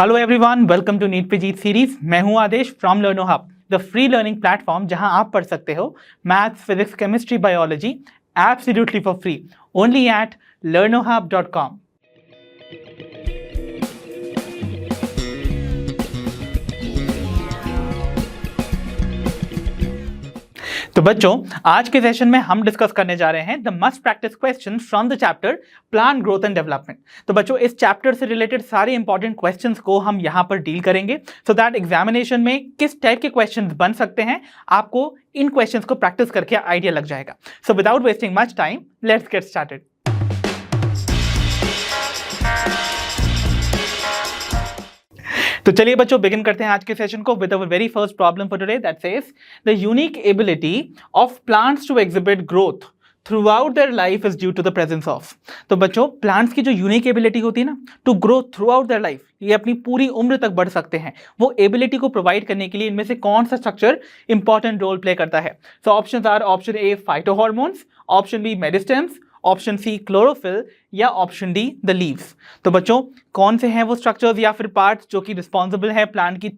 Hello everyone, welcome to NEET पे जीत series. मैं हूं Aadesh from Learnohub, the free learning platform जहां आप पढ़ सकते हो maths, physics, chemistry, biology absolutely for free only at learnohub.com। तो बच्चों, आज के सेशन में हम डिस्कस करने जा रहे हैं the must practice question from the chapter plan growth and development. तो बच्चों, इस चैप्टर से रिलेटेड सारे इंपॉर्टेंट क्वेश्चंस को हम यहां पर डील करेंगे सो दैट एग्जामिनेशन में किस टाइप के क्वेश्चंस बन सकते हैं आपको इन क्वेश्चंस को प्रैक्टिस करके आइडिया लग जाएगा। So without wasting much time, let's get started. तो चलिए बच्चों, बिगिन करते हैं आज के सेशन को with our very first problem for today that says the unique ability of plants to exhibit growth throughout their life is due to the presence of. तो बच्चों, प्लांट्स की जो यूनिक एबिलिटी होती है ना to grow throughout their life, ये अपनी पूरी उम्र तक बढ़ सकते हैं, वो एबिलिटी को प्रोवाइड करने के लिए इनमें से कौन सा स्ट्रक्चर इंपॉर्टेंट रोल प्ले करता है? So options are option A phytohormones, option B meristems, option C chlorophyll या ऑप्शन डी द लीव्स। तो बच्चों, कौन से हैं वो स्ट्रक्चर्स या फिर पार्ट्स जो कि रिस्पॉन्सिबल है प्लांट की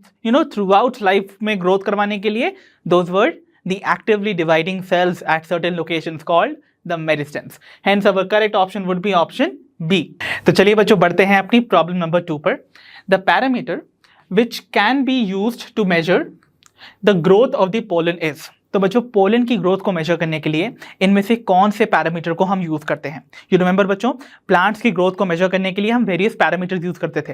थ्रू आउट लाइफ में ग्रोथ करवाने के लिए? Those word the actively dividing cells at certain locations called the meristems. Hence our correct option would be option B. तो चलिए बच्चों, बढ़ते हैं अपनी प्रॉब्लम नंबर 2 पर। The parameter which can be used to measure the growth of the pollen is. तो बच्चों, pollen की ग्रोथ को मेजर करने के लिए इनमें से कौन से पैरामीटर को हम यूज करते हैं? यू रिमेंबर बच्चों, प्लांट्स की ग्रोथ को मेजर करने के लिए हम वेरियस पैरामीटर्स यूज करते थे।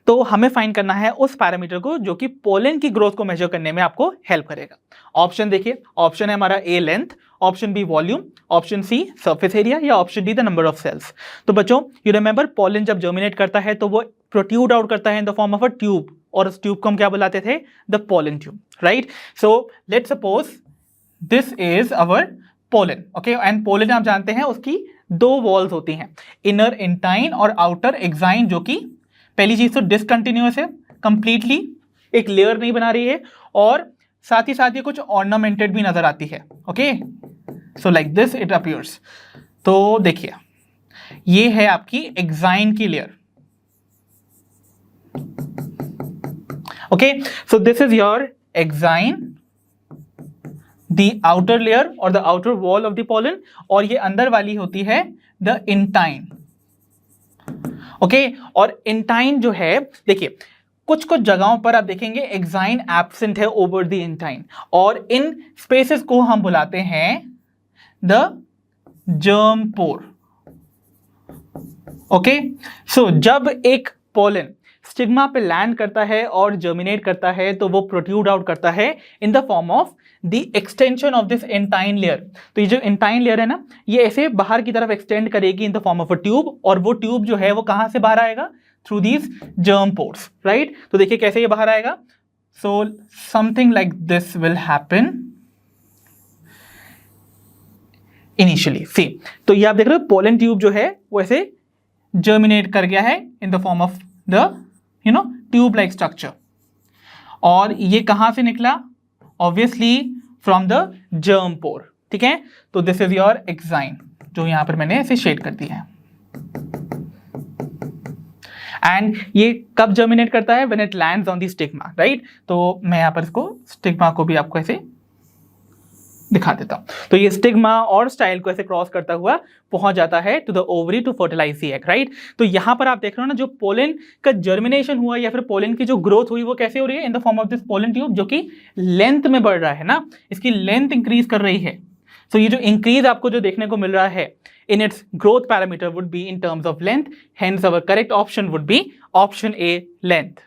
तो हमें फाइंड करना है उस पैरामीटर को जो कि पोलन की ग्रोथ को मेजर करने में आपको हेल्प करेगा। ऑप्शन देखिए, ऑप्शन है हमारा A length, option B volume, option C surface area या option D the number of cells. तो बच्चों, यू रिमेंबर पोलन जब जर्मिनेट करता है तो वो प्रोट्रूड आउट करता है in the form of a tube, और उस ट्यूब को हम क्या बुलाते थे? The pollen tube, right? So let's suppose this is our pollen, okay, and pollen आप जानते हैं उसकी दो वॉल्स होती हैं, इनर इंटाइन और आउटर एक्साइन, जो कि पहली चीज तो डिसकंटिन्यूअस है, कंप्लीटली एक लेयर नहीं बना रही है, और साथ ही साथ ये कुछ ऑर्नामेंटेड भी नजर आती है। Okay, so like this it appears. तो देखिए, ये है आपकी एक्साइन की layer. Okay, so this is your exine, the outer layer or the outer wall of the pollen, और ये अंदर वाली होती है the intine। ओके, और इंटाइन जो है, देखिए कुछ कुछ जगहों पर आप देखेंगे एक्साइन एब्सेंट है ओवर द इंटाइन, और इन स्पेसेस को हम बुलाते हैं द जर्म पोर। ओके, सो जब एक पोलन स्टिग्मा पे लैंड करता है और जर्मिनेट करता है तो वो प्रोट्रूड आउट करता है in the form of the extension of this intine layer. तो ये जो इंटाइन लेयर है ना, ये ऐसे बाहर की तरफ एक्सटेंड करेगी इन the form of a tube, और वो ट्यूब जो है वो कहां से बाहर आएगा? Through these germ pores, right? तो देखिए कैसे ये बाहर आएगा। So something like this will happen initially. See, तो ये आप देख रहे हो पोलन ट्यूब जो है वो ऐसे जर्मिनेट कर गया है in the form of the tube like structure, और ये कहां से निकला? ऑब्वियसली फ्रॉम द जर्म पोर, ठीक है? तो दिस इज योर एक्साइन, जो यहां पर मैंने ऐसे शेड कर दिया है। एंड ये कब जर्मिनेट करता है? When it lands on the stigma, right? तो मैं यहां पर इसको स्टिग्मा को भी आपको ऐसे दिखा देता हूं। तो ये स्टिग्मा और स्टाइल को ऐसे क्रॉस करता हुआ पहुंच जाता है to the ovary to fertilise the egg, right? तो यहां पर आप देख रहे हो ना, जो पोलन का जर्मिनेशन हुआ या फिर पोलन की जो ग्रोथ हुई वो कैसे हो रही है? In the form of this pollen tube, जो कि लेंथ में बढ़ रहा है ना, इसकी लेंथ इंक्रीज कर रही है। सो ये जो इंक्रीज आपको जो देखने को मिल रहा है in its growth parameter would be in terms of length, hence our correct option would be option A length.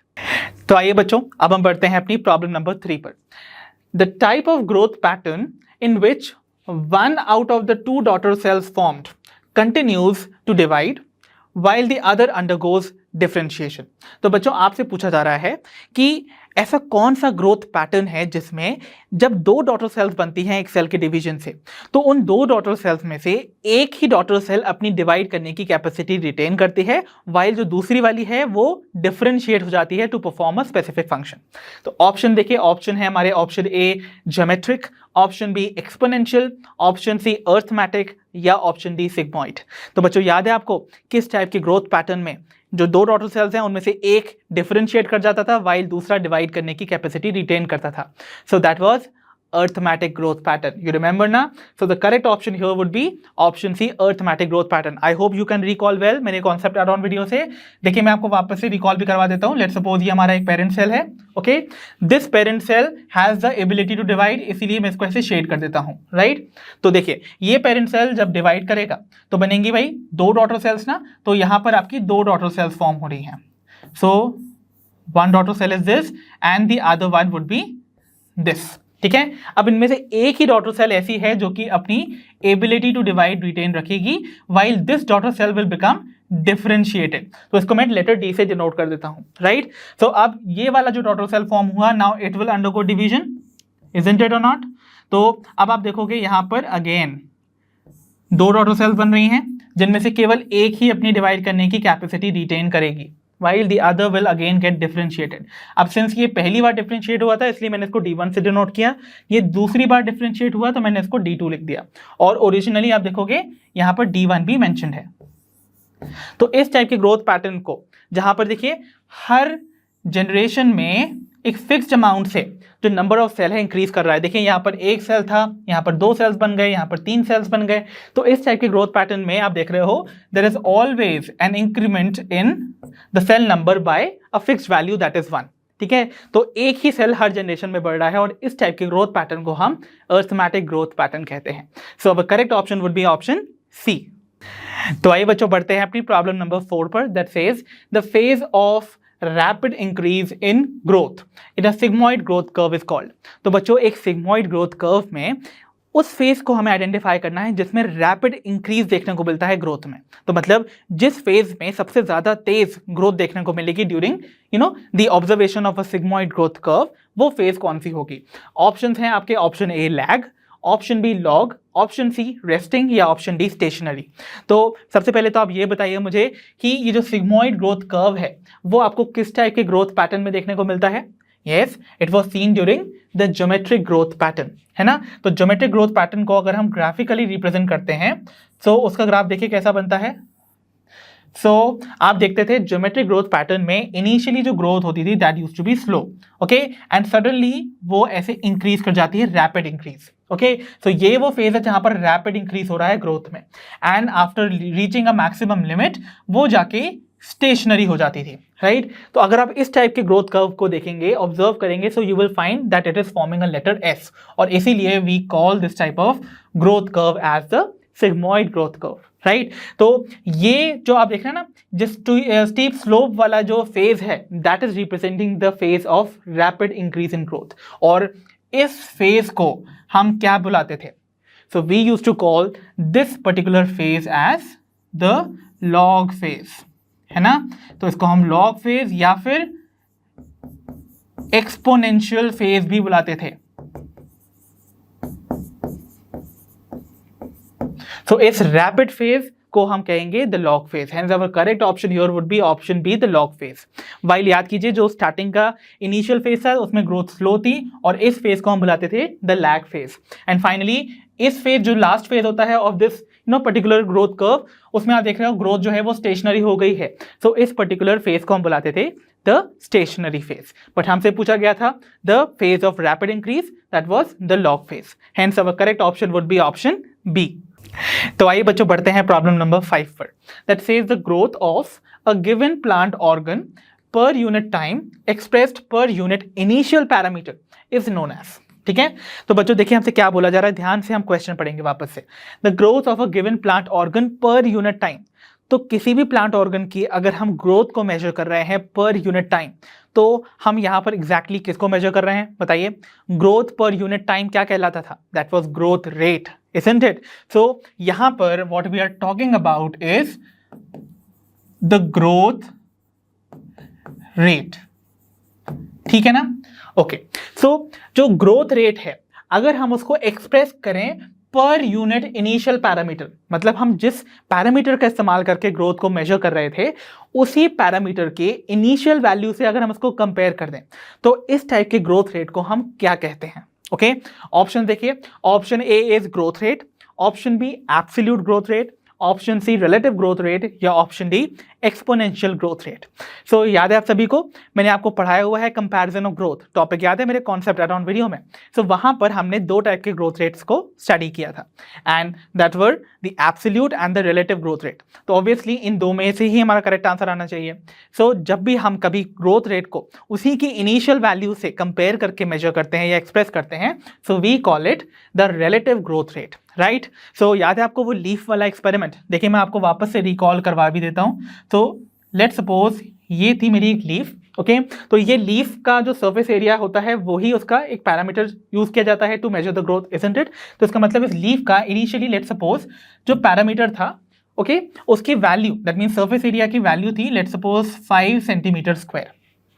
तो आइए बच्चों, अब हम बढ़ते हैं अपनी प्रॉब्लम नंबर 3 पर। The type of growth pattern in which one out of the two daughter cells formed continues to divide while the other undergoes differentiation। तो बच्चों, आपसे पूछा जा रहा है कि ऐसा कौन सा ग्रोथ पैटर्न है जिसमें जब दो डॉटर सेल्स बनती हैं एक सेल के डिवीजन से, तो उन दो डॉटर सेल्स में से एक ही डॉटर सेल अपनी डिवाइड करने की कैपेसिटी रिटेन करती है, वाइल जो दूसरी वाली है वो डिफरेंशिएट हो जाती है to perform a specific function. तो ऑप्शन देखिए, ऑप्शन है हमारे option A geometric, option B exponential, option C arithmetic या ऑप्शन डी सिग्मॉइड। तो बच्चों, याद है आपको किस टाइप के ग्रोथ पैटर्न में जो दो डॉटर सेल्स हैं उनमें से एक डिफरेंशिएट कर जाता था वाइल दूसरा डिवाइड करने की कैपेसिटी रिटेन करता था. So that was arithmetic growth pattern. You remember ना? So the correct option here would be option C, arithmetic growth pattern. I hope you can recall well. मैंने कॉन्सेप्ट add-on वीडियो से देखिए मैं आपको वापस से रिकॉल भी करवा देता हूँ. Let's suppose ये हमारा एक पेरेंट सेल है. Okay, this parent cell has the ability to divide, इसीलिए मैं इसको ऐसे शेड कर देता हूँ. राइट, तो देखिए ये पेरेंट सेल जब डिवाइड करेगा तो बनेंगी भाई दो डॉटर सेल्स ना. तो यहाँ पर आपकी दो डॉटर सेल्स फॉर्म हो रही हैं. So one daughter cell is this and the other one would be this. ठीक है, अब इनमें से एक ही डॉटर सेल ऐसी है जो कि अपनी एबिलिटी टू डिवाइड रिटेन रखेगी while this daughter cell will become differentiated. तो इसको मैं लेटर डी से डिनोट कर देता हूं. राइट, सो अब ये वाला जो डॉटर सेल फॉर्म हुआ, now it will undergo division, isn't it और नॉट. तो अब आप देखोगे यहां पर अगेन दो डॉटर सेल्स बन रही हैं जिनमें से केवल एक ही अपनी डिवाइड करने की कैपेसिटी रिटेन करेगी while the other will again get differentiated. अब सिंस ये पहली बार डिफरेंशिएट हुआ था इसलिए मैंने इसको D1 से डिनोट किया. ये दूसरी बार डिफरेंशिएट हुआ तो मैंने इसको D2 लिख दिया. और ओरिजिनली आप देखोगे यहाँ पर D1 भी मेंशन्ड है. तो इस टाइप के ग्रोथ पैटर्न को जहां पर देखिए हर जनरेशन में एक फिक्स्ड अमाउंट से जो नंबर ऑफ सेल है इंक्रीज कर रहा है. देखिए यहाँ पर एक सेल था, यहाँ पर दो सेल्स बन गए, यहाँ पर तीन सेल्स बन गए. तो इस टाइप के ग्रोथ पैटर्न में आप देख रहे हो there is always an increment in the cell number by a fixed value that is 1. ठीक है, तो एक ही सेल हर जनरेशन में बढ़ रहा है और इस टाइप के ग्रोथ पैटर्न को हम अरिथमेटिक ग्रोथ पैटर्न कहते हैं. सो अब correct option would be option C. तो आइए बच्चों बढ़ते हैं अपनी प्रॉब्लम नंबर 4 पर. That says the phase of rapid increase in growth in a sigmoid growth curve is called. तो बच्चों एक sigmoid growth curve में उस फेज को हमें आइडेंटिफाई करना है जिसमें रैपिड इंक्रीज देखने को मिलता है ग्रोथ में. तो मतलब जिस फेज में सबसे ज्यादा तेज ग्रोथ देखने को मिलेगी during the observation of a sigmoid growth curve, वो फेज कौन सी होगी. ऑप्शंस हैं आपके, option A lag, option B log, option C resting या ऑप्शन डी स्टेशनरी. तो सबसे पहले तो आप ये बताइए मुझे कि ये जो सिग्मॉइड ग्रोथ कर्व है वो आपको किस टाइप के ग्रोथ पैटर्न में देखने को मिलता है. Yes, it was scene during the geometric growth pattern, है ना. तो ज्योमेट्रिक ग्रोथ पैटर्न को अगर हम ग्राफिकली रिप्रेजेंट करते हैं तो उसका ग्राफ देखिए कैसा बनता है. सो आप देखते थे ज्योमेट्रिक ग्रोथ पैटर्न में इनिशियली जो ग्रोथ होती थी that used to be slow, okay, and suddenly वो ऐसे इंक्रीज कर जाती है, रैपिड इंक्रीज. ओके, सो ये वो फेज है जहां पर रैपिड इंक्रीज हो रहा है ग्रोथ में, and after reaching a maximum limit वो जाके स्टेशनरी हो जाती थी. राइट, तो अगर आप इस टाइप के ग्रोथ कर्व को देखेंगे, ऑब्जर्व करेंगे, so you will find that it is forming a letter S, और इसीलिए we call this type of growth curve as the sigmoid growth curve. Right, तो ये जो आप देख रहे हैं ना, जिस स्टीप स्लोप वाला जो फेज है that is representing the phase of rapid increase in growth. और इस फेज को हम क्या बुलाते थे. So we used to call this particular phase as the log phase, है ना. तो इसको हम लॉग फेज या फिर एक्सपोनेंशियल फेज भी बुलाते थे. सो इस रैपिड फेज को हम कहेंगे the log phase. Hence our correct option here would be option B the log phase. While याद कीजिए जो स्टार्टिंग का इनिशियल फेज था उसमें ग्रोथ स्लो थी और इस फेज को हम बुलाते थे the lag phase. And finally इस फेज जो लास्ट फेज होता है of this particular growth curve, उसमें आप देख रहे हो ग्रोथ जो है वो स्टेशनरी हो गई है. सो इस पर्टिकुलर फेज को हम बुलाते थे द स्टेशनरी फेज. बट हमसे पूछा गया था the phase of rapid increase, that was the log phase. Hence our correct option would be option B. तो आइए बच्चों बढ़ते हैं प्रॉब्लम नंबर 5 पर. That says the growth of a given plant organ per unit time expressed per unit initial parameter is known as. ठीक है, तो बच्चों देखिए हमसे क्या बोला जा रहा है, ध्यान से हम क्वेश्चन पढ़ेंगे वापस से. The growth of a given plant organ per unit time. तो किसी भी प्लांट ऑर्गन की अगर हम ग्रोथ को मेजर कर रहे हैं पर यूनिट टाइम, तो हम यहां पर एग्जैक्टली किसको मेजर कर रहे हैं बताइए. ग्रोथ पर यूनिट टाइम क्या कहलाता था, that was growth rate, isn't it? So यहां पर what we are talking about is the growth rate. ठीक है ना. ओके, सो जो ग्रोथ रेट है अगर हम उसको एक्सप्रेस करें पर यूनिट इनिशियल पैरामीटर, मतलब हम जिस पैरामीटर का इस्तेमाल करके ग्रोथ को मेजर कर रहे थे उसी पैरामीटर के इनिशियल वैल्यू से अगर हम उसको कंपेयर कर दें तो इस टाइप के ग्रोथ रेट को हम क्या कहते हैं. ओके, ऑप्शन देखिए. Option A is growth rate, option B absolute growth rate, option C relative growth rate या option D exponential growth rate. So याद है आप सभी को, मैंने आपको पढ़ाया हुआ है कंपैरिजन ऑफ ग्रोथ टॉपिक, याद है मेरे कॉन्सेप्ट अराउंड वीडियो में। सो वहां पर हमने दो टाइप के ग्रोथ रेट्स को स्टडी किया था and that were the absolute and the relative growth rate. तो ऑब्वियसली इन दो में से ही हमारा करेक्ट आंसर आना चाहिए। सो जब भी हम कभी ग्रोथ रेट को उसी की इनिशियल वैल्यू से कंपेयर करके मेजर करते हैं या एक्सप्रेस करते हैं, so we call it the relative growth rate, right. So याद है आपको वो लीफ वाला एक्सपेरिमेंट, देखिए मैं आपको वापस से रिकॉल करवा भी देता हूं। तो लेट्स सपोज ये थी मेरी एक लीफ, ओके। तो ये लीफ का जो सरफेस एरिया होता है वही उसका एक पैरामीटर यूज किया जाता है to measure the growth, isn't it. तो इसका मतलब इस लीफ का इनिशियली लेट्स सपोज जो पैरामीटर था, ओके, उसकी value that mean surface area की वैल्यू थी let's suppose 5 centimetre square,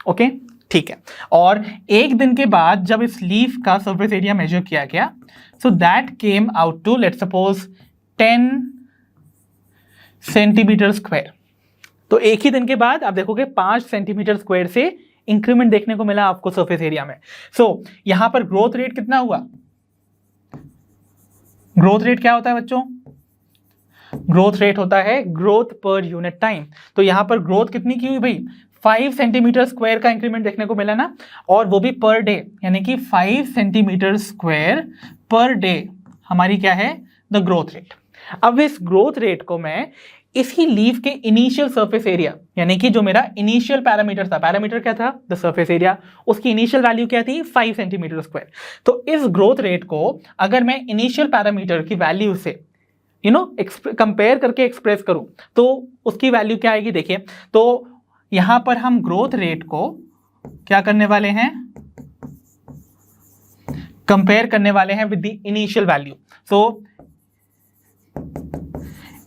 okay, ठीक है। और एक दिन के बाद जब इस लीफ का सरफेस एरिया मेजर किया गया, so that came out to let's suppose 10 centimetre square. तो एक ही दिन के बाद आप देखोगे 5 सेंटीमीटर स्क्वायर से इंक्रीमेंट देखने को मिला आपको सरफेस एरिया में। सो यहां पर ग्रोथ रेट कितना हुआ? ग्रोथ रेट क्या होता है बच्चों? ग्रोथ रेट होता है ग्रोथ पर यूनिट टाइम। तो यहां पर ग्रोथ कितनी की हुई भाई? 5 सेंटीमीटर स्क्वायर का इंक्रीमेंट देखने को मिला ना, और वो भी पर डे, यानी कि 5 सेंटीमीटर स्क्वायर पर डे हमारी क्या है? The growth rate. अब इस ग्रोथ रेट को मैं इसी लीफ के इनिशियल सरफेस एरिया, यानी कि जो मेरा इनिशियल पैरामीटर था, पैरामीटर क्या था? द सरफेस एरिया, उसकी इनिशियल वैल्यू क्या थी? 5 सेंटीमीटर स्क्वायर। तो इस ग्रोथ रेट को अगर मैं इनिशियल पैरामीटर की वैल्यू से कंपेयर करके एक्सप्रेस करूं तो उसकी वैल्यू क्या आएगी? देखिए, तो यहां पर हम ग्रोथ रेट को क्या करने वाले हैं? कंपेयर करने वाले हैं with the initial value. So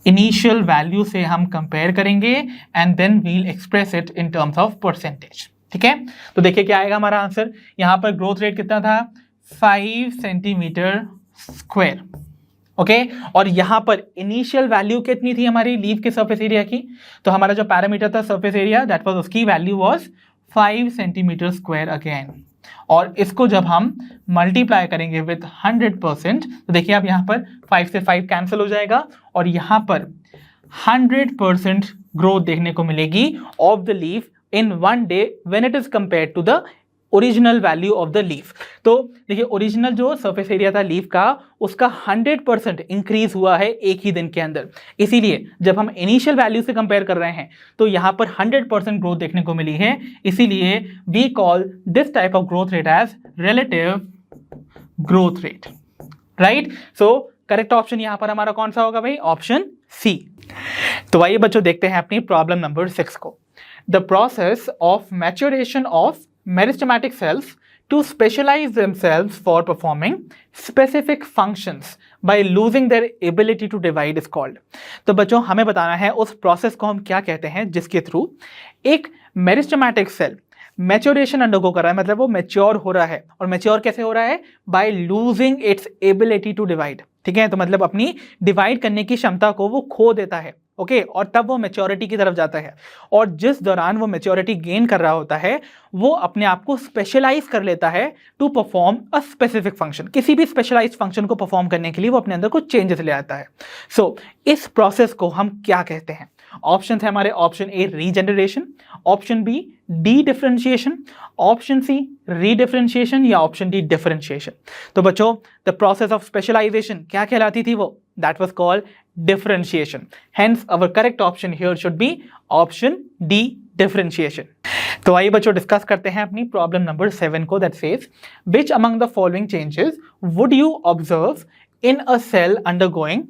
initial value से हम कंपेयर करेंगे and then we'll express it in terms of percentage, ठीक है। तो देखिए क्या आएगा हमारा आंसर। यहां पर ग्रोथ रेट कितना था? 5 सेंटीमीटर स्क्वायर, ओके। और यहां पर इनिशियल वैल्यू कितनी थी हमारी लीफ के सरफेस एरिया की? तो हमारा जो पैरामीटर था सरफेस एरिया, दैट वाज, उसकी value was 5 centimetre square again. और इसको जब हम मल्टीप्लाई करेंगे विद 100%, तो देखिए आप यहां पर 5 से 5 कैंसिल हो जाएगा और यहां पर 100% ग्रोथ देखने को मिलेगी of the leaf in 1 day when it is compared to the original value of the leaf. तो देखिए ओरिजिनल जो सरफेस एरिया था लीफ का, उसका 100% इंक्रीज हुआ है एक ही दिन के अंदर। इसीलिए जब हम इनिशियल वैल्यू से कंपेयर कर रहे हैं तो यहां पर 100% ग्रोथ देखने को मिली है। इसीलिए we call this type of growth rate as relative growth rate, right. So correct option यहां पर हमारा कौन सा होगा भाई? Option C. तो आइए बच्चों देखते हैं अपनी प्रॉब्लम नंबर 6 को। The process of maturation of meristematic cells to specialize themselves for performing specific functions by losing their ability to divide is called। तो बच्चों हमें बताना है उस प्रोसेस को हम क्या कहते हैं जिसके थ्रू एक मेरिस्टेमेटिक सेल मैच्योरेशन अंडरगो कर रहा है, मतलब वो मैच्योर हो रहा है। और मैच्योर कैसे हो रहा है? By losing its ability to divide, ठीक है। तो मतलब अपनी डिवाइड करने की क्षमता को वो खो देता है, ओके, और तब वो मैच्योरिटी की तरफ जाता है। और जिस दौरान वो मैच्योरिटी गेन कर रहा होता है वो अपने आप को स्पेशलाइज कर लेता है to perform a specific function. किसी भी स्पेशलाइज्ड फंक्शन को परफॉर्म करने के लिए वो अपने अंदर कुछ चेंजेस ले आता है। सो इस प्रोसेस को हम क्या कहते हैं? ऑप्शन है हमारे, option A regeneration, option B dedifferentiation, option C redifferentiation या ऑप्शन डी डिफरेंशिएशन। तो बच्चों द प्रोसेस ऑफ स्पेशलाइजेशन क्या कहलाती थी? वो that was called differentiation. Hence our correct option here should be option D, differentiation. तो आइए बच्चों डिस्कस करते हैं अपनी प्रॉब्लम नंबर 7 को, that says which among the following changes would you observe in a cell undergoing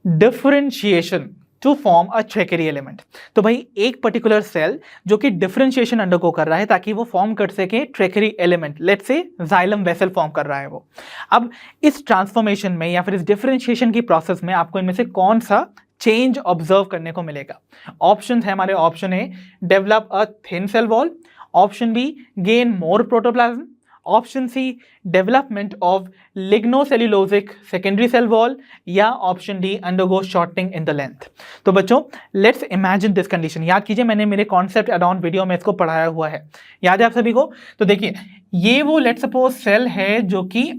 differentiation to form a tracheary element. तो भाई एक पर्टिकुलर सेल जो कि डिफरेंशिएशन अंडरगो कर रहा है ताकि वो फॉर्म कर सके tracheary element, let's say xylem vessel form कर रहा है वो। अब इस ट्रांसफॉर्मेशन में या फिर इस डिफरेंशिएशन की प्रोसेस में आपको इनमें से कौन सा चेंज ऑब्जर्व करने को मिलेगा? ऑप्शन है हमारे, option A develop a thin cell wall, option B gain more protoplasm, option C development of lignocellulosic secondary cell wall, या option D undergo shortening in the length. तो बच्चों लेट्स इमेजिन दिस कंडीशन। याद कीजिए मैंने मेरे concept around video में इसको पढ़ाया हुआ है, याद है आप सभी को? तो देखिए ये वो लेट्स सपोज सेल है जो कि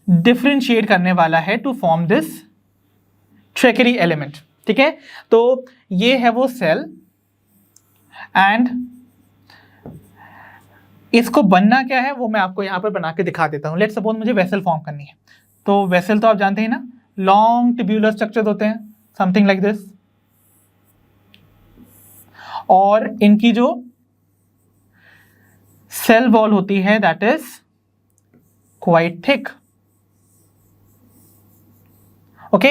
डिफरेंशिएट करने वाला है to form this tracheary element, ठीक है। तो ये है वो सेल एंड इसको बनना क्या है वो मैं आपको यहां पर बना के दिखा देता हूं। लेट्स सपोज मुझे वेसल फॉर्म करनी है, तो वेसल तो आप जानते हैं ना, लॉन्ग ट्यूब्यूलर स्ट्रक्चर होते हैं, समथिंग लाइक दिस, और इनकी जो सेल वॉल होती है that is quite thick. Okay,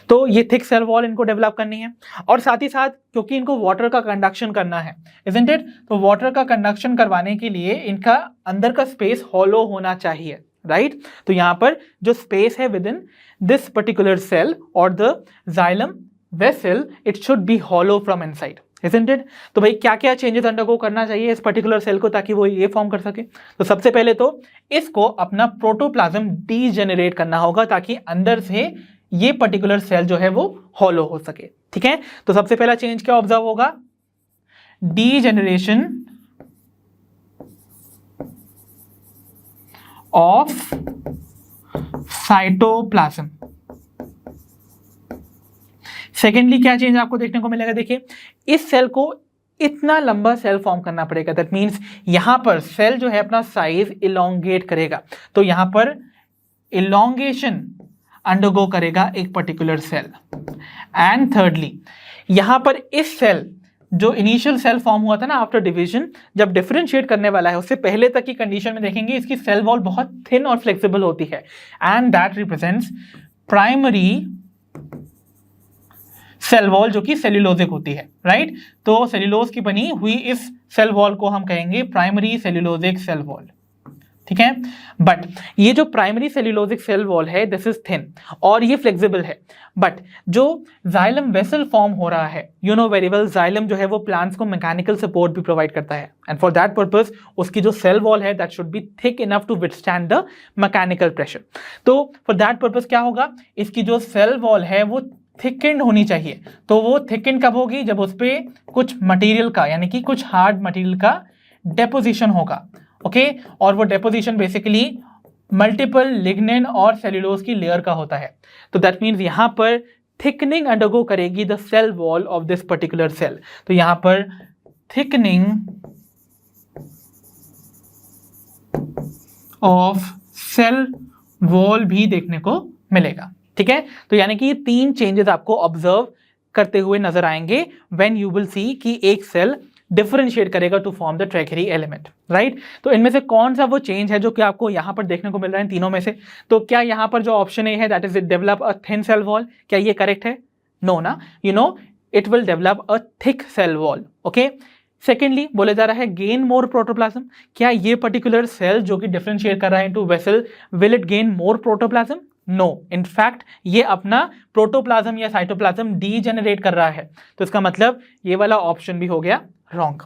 तो ये थिक सेल वॉल इनको डेवलप करनी है, और साथ ही साथ क्योंकि इनको वाटर का कंडक्शन करना है, इजंट इट, तो वाटर का कंडक्शन करवाने के लिए इनका अंदर का स्पेस हॉलो होना चाहिए, राइट। तो यहां पर जो स्पेस है within this particular cell और the xylem vessel, it should be hollow from inside, isn't it. तो भाई क्या क्या चेंजेस अंडरगो करना चाहिए इस पर्टिकुलर सेल को ताकि वो ये फॉर्म कर सके? तो सबसे पहले तो इसको अपना प्रोटोप्लाज्म डीजेनरेट करना होगा ताकि अंदर से ये पर्टिकुलर सेल जो है वो हॉलो हो सके, ठीक है। तो सबसे पहला चेंज क्या ऑब्जर्व होगा? Degeneration of cytoplasm. सेकेंडली क्या चेंज आपको देखने को मिलेगा? देखिए, इस सेल को इतना लंबा सेल फॉर्म करना पड़ेगा, दैट मीन्स यहां पर सेल जो है अपना साइज इलोंगेट करेगा, तो यहां पर इलोंगेशन अंडरगो करेगा एक पर्टिकुलर सेल। एंड थर्डली यहां पर इस सेल जो इनिशियल सेल फॉर्म हुआ था ना आफ्टर डिवीजन, जब डिफरेंशिएट करने वाला है उससे पहले तक की कंडीशन में देखेंगे इसकी सेल वॉल बहुत थिन और फ्लेक्सिबल होती है, and that represents primary cell wall जो कि सेल्यूलोजिक होती है, राइट। तो सेल्यूलोज की बनी हुई इस सेल वॉल को हम कहेंगे प्राइमरी सेल्यूलोजिक सेल वॉल, ठीक है। बट ये जो प्राइमरी सेल्यूलोजिक सेल वॉल है दिस इज थिन और ये फ्लेक्सिबल है, बट जो जाइलम वेसल फॉर्म हो रहा है, you know very well, xylem जो है वो प्लांट्स को मैकेनिकल सपोर्ट भी प्रोवाइड करता है, एंड फॉर दैट पर्पस उसकी जो सेल वॉल है that should be thick enough to withstand the mechanical pressure. तो फॉर दैट पर्पस क्या होगा, इसकी जो सेल वॉल है वो थिकेंड होनी चाहिए। तो वो थिकेंड कब होगी? जब उस पर कुछ मटेरियल का, यानी कि कुछ हार्ड मटेरियल का डेपोजिशन होगा, ओके और वो डेपोजिशन बेसिकली मल्टीपल लिग्निन और सेल्यूलोज की लेयर का होता है। तो दैट मीन्स यहां पर थिकनिंग अंडरगो करेगी the cell wall of this particular cell. तो यहां पर थिकनिंग ऑफ सेल वॉल भी देखने को मिलेगा, ठीक है। तो यानी कि ये तीन चेंजेस आपको ऑब्जर्व करते हुए नजर आएंगे व्हेन यू विल सी कि एक सेल डिफरेंशिएट करेगा to form the tracheary element, right. तो इनमें से कौन सा वो चेंज है जो कि आपको यहां पर देखने को मिल रहा है तीनों में से? तो क्या यहां पर जो ऑप्शन ए है that is develop a thin cell wall, क्या ये करेक्ट है? नो ना, you know it will develop a thick cell wall, okay. Secondly बोला जा रहा है गेन मोर प्रोटोप्लाज्म, क्या ये पर्टिकुलर सेल जो कि डिफरेंशिएट कर रहा है into vessel will it gain more protoplasm? No, in fact ये अपना प्रोटोप्लाज्म या साइटोप्लाज्म डीजेनरेट कर रहा है। तो इसका मतलब ये वाला ऑप्शन भी हो गया wrong.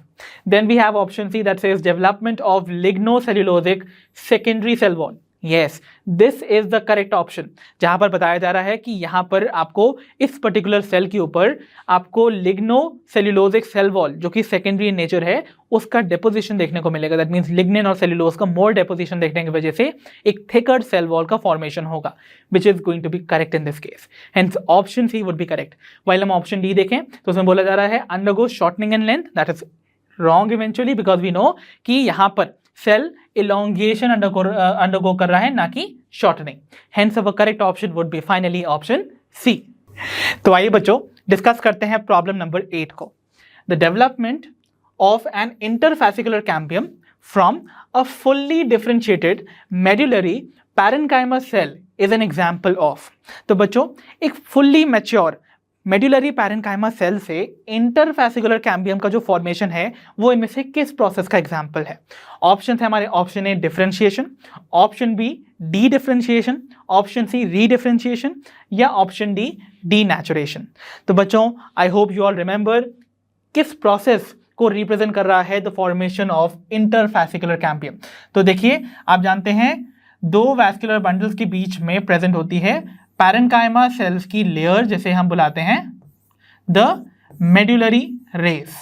Then we have option C that says development of lignocellulosic secondary cell wall. Yes, this is the correct option. जहां पर बताया जा रहा है कि यहां पर आपको इस पर्टिकुलर सेल के ऊपर आपको लिग्नोसेल्यूलोजिक सेल वॉल जो कि सेकेंडरी इन नेचर है उसका डेपोजिशन देखने को मिलेगा। दैट मीन्स लिग्निन और सेल्यूलोज का मोर डेपोजिशन देखने की वजह से एक थिकर सेल वॉल का फॉर्मेशन होगा, which is going to be correct in this case. Hence option C would be correct. While हम ऑप्शन डी देखें तो उसमें बोला जा रहा है undergo shortening in length, that is wrong eventually because we know कि यहां पर सेल इलोंगेशन अंडरगो कर रहा है ना कि shortening. Hence our correct option would be finally option C. तो आइए बच्चों डिस्कस करते हैं प्रॉब्लम नंबर 8 को। The development of an interfascicular cambium from a fully differentiated medullary parenchymatous cell is an example of. तो बच्चों एक fully mature medullary parenchyma cell से इंटरफैसिकुलर कैम्बियम का जो फॉर्मेशन है वो इनमें से किस प्रोसेस का एग्जाम्पल है? ऑप्शन है हमारे, option A differentiation, option B dedifferentiation, option C redifferentiation या ऑप्शन डी डीनेचुरेशन। तो बच्चों I hope you all remember किस प्रोसेस को रिप्रेजेंट कर रहा है the formation of interfascicular cambium. तो देखिए आप जानते हैं दो वैस्कुलर बंडल्स के बीच में प्रेजेंट होती है पैरेन्काइमा सेल्स की लेयर, जैसे हम बुलाते हैं द मेडुलरी रेस।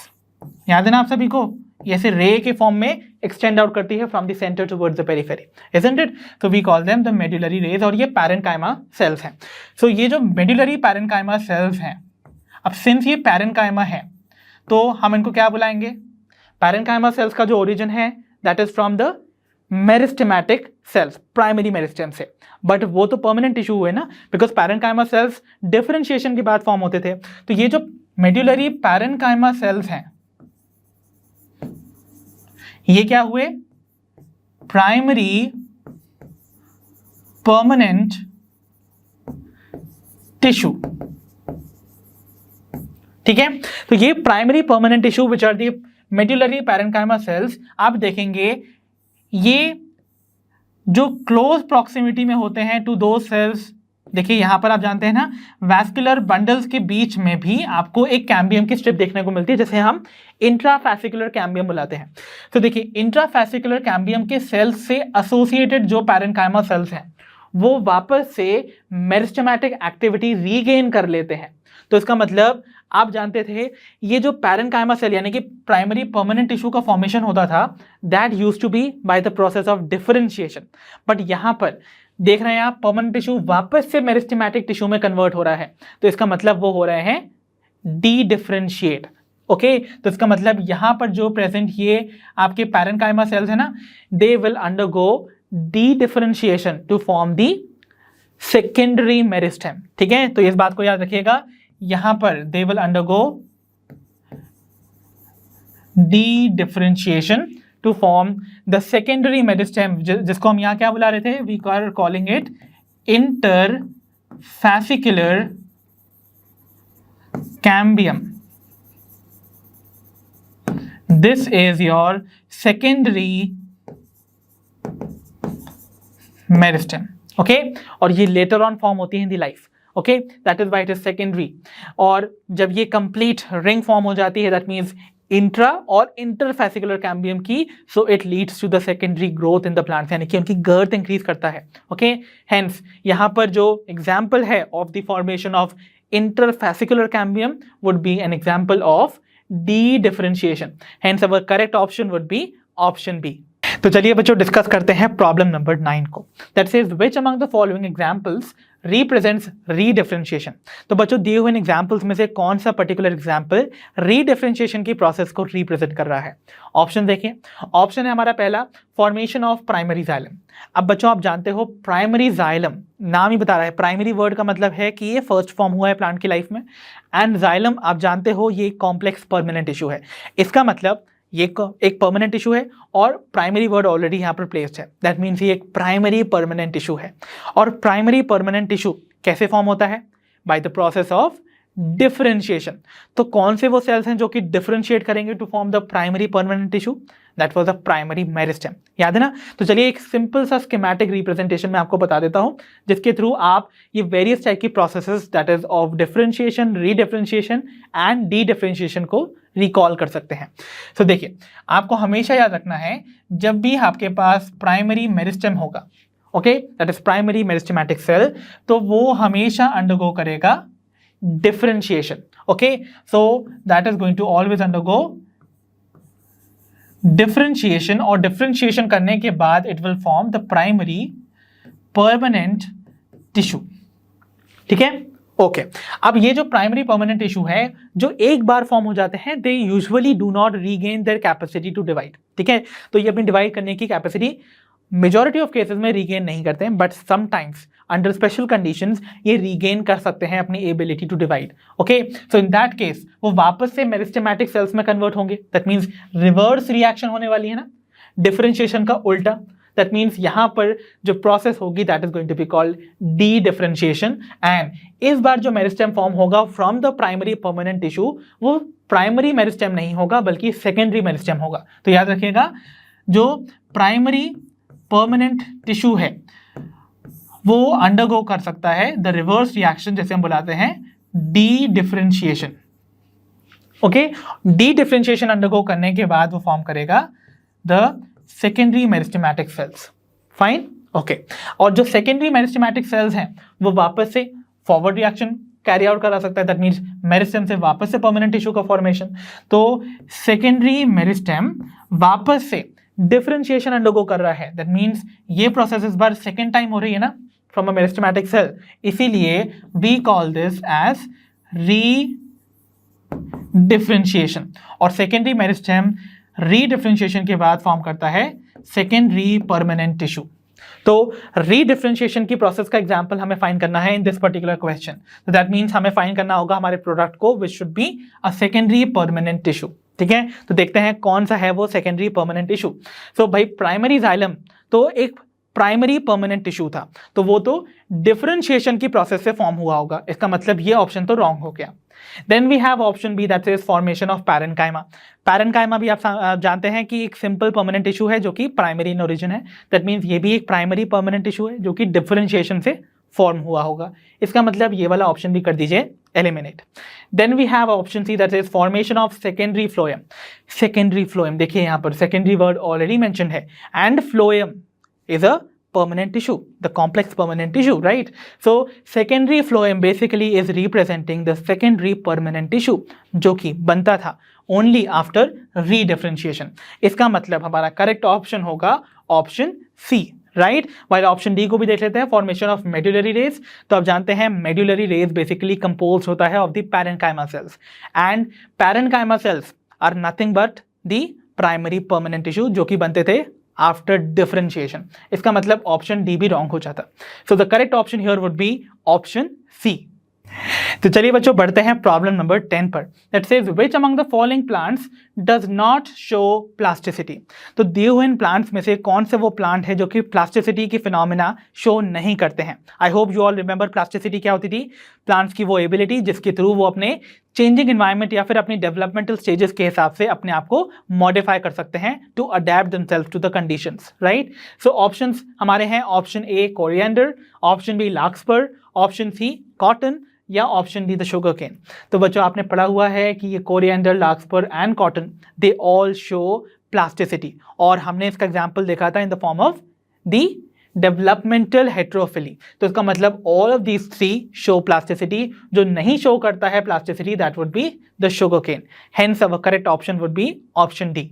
याद है ना आप सभी को, ऐसे रे के फॉर्म में एक्सटेंड आउट करती है from the centre towards the periphery, isn't it? तो we call them the medullary rays, और ये पैरेन्काइमा सेल्स हैं। सो ये जो मेडुलरी पैरेन्काइमा सेल्स हैं, अब सिंस ये पैरेन्काइमा है तो हम इनको क्या बुलाएंगे? पैरेन्काइमा सेल्स का जो ओरिजिन है that is from the meristematic cells, primary meristem से। बट वो तो परमानेंट टिश्यू हुए ना, बिकॉज पैरेन्काइमा सेल्स डिफरेंशिएशन के बाद फॉर्म होते थे। तो ये जो मेडुलरी पैरेन्काइमा सेल्स हैं ये क्या हुए? प्राइमरी परमानेंट टिश्यू, ठीक है? तो ये primary permanent tissue which are the medullary parenchyma cells, आप देखेंगे ये जो क्लोज प्रॉक्सिमिटी में होते हैं टू दो सेल्स, देखिए यहां पर आप जानते हैं ना वैस्कुलर बंडल्स के बीच में भी आपको एक कैम्बियम की स्ट्रिप देखने को मिलती है, जैसे हम इंट्राफैसिकुलर कैम्बियम बुलाते हैं। तो देखिए इंट्राफैसिकुलर कैम्बियम के सेल्स से एसोसिएटेड जो पैरेन्काइमा सेल्स हैं वो वापस से मेरिस्टेमेटिक एक्टिविटी रीगेन कर लेते हैं। तो इसका मतलब आप जानते थे ये जो पैरेन्काइमा सेल यानी कि प्राइमरी परमानेंट टिश्यू का फॉर्मेशन होता था that used to be by the process of differentiation, but यहां पर देख रहे हैं आप परमानेंट टिश्यू वापस से मेरिस्टेमेटिक टिश्यू में कन्वर्ट हो रहा है। तो इसका मतलब वो हो रहे हैं डी डिफरेंशिएट। ओके, तो इसका मतलब यहां पर जो प्रेजेंट ये आपके पैरेन्काइमा सेल्स है ना, दे will undergo dedifferentiation to form the secondary meristem. ठीक है, तो इस बात को याद रखिएगा, यहां पर they will undergo dedifferentiation to form the secondary meristem, जिसको हम यहां क्या बुला रहे थे? We are calling it interfascicular cambium. This is your secondary meristem. Okay, और ये लेटर ऑन फॉर्म होती है in the life. Okay, that is why it is secondary. और जब ये कंप्लीट रिंग फॉर्म हो जाती है दैट मीन्स इंट्रा और इंटरफैसिकुलर कैम्बियम की, so it leads to the secondary growth in the plants, यानी कि उनकी गर्थ इंक्रीज करता है। ओके, हेंस यहां पर जो एग्जाम्पल है of the formation of interfascicular cambium would be an example of dedifferentiation. Hence our correct option would be option B. तो चलिए बच्चों डिस्कस करते हैं प्रॉब्लम नंबर 9 को। That says which among the following examples represents रीडिफरेंशिएशन। तो बच्चों दिए हुए एग्जांपल्स में से कौन सा पर्टिकुलर एग्जांपल रीडिफरेंशिएशन की प्रोसेस को रिप्रेजेंट कर रहा है? ऑप्शन देखिए, ऑप्शन है हमारा पहला फॉर्मेशन ऑफ प्राइमरी जाइलम। अब बच्चों आप जानते हो प्राइमरी जाइलम नाम ही बता रहा है, प्राइमरी वर्ड का मतलब है कि ये फर्स्ट फॉर्म हुआ है प्लांट की लाइफ में, एंड जाइलम आप जानते हो ये कॉम्प्लेक्स परमानेंट इशू है। इसका मतलब ये एक परमानेंट इशू है और प्राइमरी वर्ड ऑलरेडी यहाँ पर प्लेस्ड है, दैट मीन्स ये एक प्राइमरी परमानेंट इशू है। और प्राइमरी परमानेंट इशू कैसे फॉर्म होता है? Bye the process of differentiation. तो कौन से वो सेल्स हैं जो कि डिफरेंशिएट करेंगे to form the primary permanent tissue? That was the primary meristem. याद है ना? तो चलिए एक सिंपल सा स्कीमेटिक रिप्रेजेंटेशन मैं आपको बता देता हूं जिसके थ्रू आप ये वेरियस टाइप की processes that is of differentiation, रीडिफरेंशिएशन and D differentiation को रिकॉल कर सकते हैं। तो देखिए आपको हमेशा याद रखना है जब भी आपके पास प्राइमरी मेरिस्टेम होगा, okay, that is primary meristematic cell, तो वो हमेशा अंडरगो करेगा differentiation. Okay, so that is going to always undergo differentiation, और differentiation करने के बाद it will form the primary permanent tissue. ठीक है, ओके। अब ये जो प्राइमरी परमानेंट टिश्यू है जो एक बार फॉर्म हो जाते हैं they usually do not regain their capacity to divide. ठीक है, तो ये अपनी डिवाइड करने की कैपेसिटी मेजॉरिटी ऑफ केसेस में रीगेन नहीं करते हैं, but sometimes under special conditions ये रीगेन कर सकते हैं अपनी ability to divide. Okay, so in that case वो वापस से मेरिस्टेमेटिक सेल्स में कन्वर्ट होंगे। दैट मीन्स रिवर्स रिएक्शन होने वाली है ना, डिफरेंशिएशन का उल्टा। दैट मीन्स यहां पर जो प्रोसेस होगी that is going to be called dedifferentiation, and इस बार जो मेरिस्टेम फॉर्म होगा from the primary permanent tissue वो प्राइमरी मेरिस्टेम नहीं होगा बल्कि सेकेंडरी मेरिस्टेम होगा। तो याद रखिएगा जो प्राइमरी परमानेंट टिश्यू है वो अंडरगो कर सकता है द रिवर्स रिएक्शन, जैसे हम बुलाते हैं D differentiation. Okay, D differentiation undergo करने के बाद वो फॉर्म करेगा the secondary meristematic cells. Fine, okay. और जो सेकेंडरी मेरिस्टेमेटिक सेल्स हैं वो वापस से फॉरवर्ड रिएक्शन कैरी आउट करा सकता है, दैट मीन्स मेरिस्टेम से वापस से परमानेंट टिश्यू का फॉर्मेशन। तो सेकेंडरी मेरिस्टेम वापस से डिफरेंशिएशन अंडरगो कर रहा है, दैट मीन्स ये प्रोसेस इस बार सेकेंड टाइम हो रही है ना फ्रॉम अ मेरिस्टेमेटिक सेल, इसीलिए वी कॉल दिस एज री-डिफरेंशिएशन। और सेकेंडरी मेरिस्टेम री-डिफरेंशिएशन के बाद फॉर्म करता है सेकेंडरी परमानेंट टिश्यू। तो री-डिफरेंशिएशन की प्रोसेस का एग्जांपल हमें फाइंड करना है इन दिस पर्टिकुलर क्वेश्चन, तो दैट मीन्स हमें फाइंड करना होगा हमारे प्रोडक्ट को which should be a secondary permanent tissue. ठीक है, तो देखते हैं कौन सा है वो सेकेंडरी परमानेंट टिश्यू। सो भाई प्राइमरी जाइलम तो एक प्राइमरी परमानेंट टिश्यू था, तो वो तो डिफरेंशिएशन की प्रोसेस से फॉर्म हुआ होगा, इसका मतलब ये ऑप्शन तो रॉन्ग हो गया। Then we have option B that is formation of parenchyma. Parenchyma भी आप जानते हैं कि एक सिंपल परमानेंट टिश्यू है जो कि प्राइमरी इन ओरिजिन है, दैट मीन्स ये भी एक प्राइमरी परमानेंट टिश्यू है जो कि डिफरेंशिएशन से फॉर्म हुआ होगा, इसका मतलब ये वाला ऑप्शन भी कर दीजिए eliminate. Then we have option C that is formation of secondary phloem. Secondary phloem देखिए यहाँ पर सेकेंडरी वर्ड ऑलरेडी मेंशन है, and phloem is a permanent tissue, the complex permanent tissue, right? So secondary phloem basically is representing the secondary permanent tissue जो कि बनता था only after redifferentiation। इसका मतलब हमारा करेक्ट ऑप्शन होगा option C, right. While option D को भी देख लेते हैं, फॉर्मेशन ऑफ मेड्यूलरी रेज। तो आप जानते हैं मेड्यूलरी रेज बेसिकली कंपोज होता है of the parenchyma cells, and parenchyma cells are nothing but the primary permanent tissue जो कि बनते थे आफ्टर डिफरेंशिएशन। इसका मतलब ऑप्शन डी भी रॉन्ग हो जाता। So the correct option here would be option C. तो चलिए बच्चों बढ़ते हैं प्रॉब्लम नंबर 10 पर। That says which among the following plants does not show plasticity. तो दिए हुए इन प्लांट्स में से कौन से वो प्लांट है जो कि प्लास्टिसिटी की फिनोमिना शो नहीं करते हैं। आई hope you all remember plasticity क्या होती थी, प्लांट्स की वो एबिलिटी जिसके थ्रू वो अपने चेंजिंग एनवायरनमेंट या फिर अपनी डेवलपमेंटल स्टेजेस के हिसाब से अपने आप को मॉडिफाई कर सकते हैं to adapt themselves to the conditions, right. So options हमारे हैं option A coriander, option B larkspur, option C cotton या option D the sugar cane. तो बच्चों आपने पढ़ा हुआ है कि ये coriander, larkspur and cotton they all show plasticity, और हमने इसका एग्जांपल देखा था in the form of the developmental heterophylly. तो इसका मतलब all of these three show plasticity. जो नहीं शो करता है plasticity that would be the sugar cane, hence our correct option would be option D.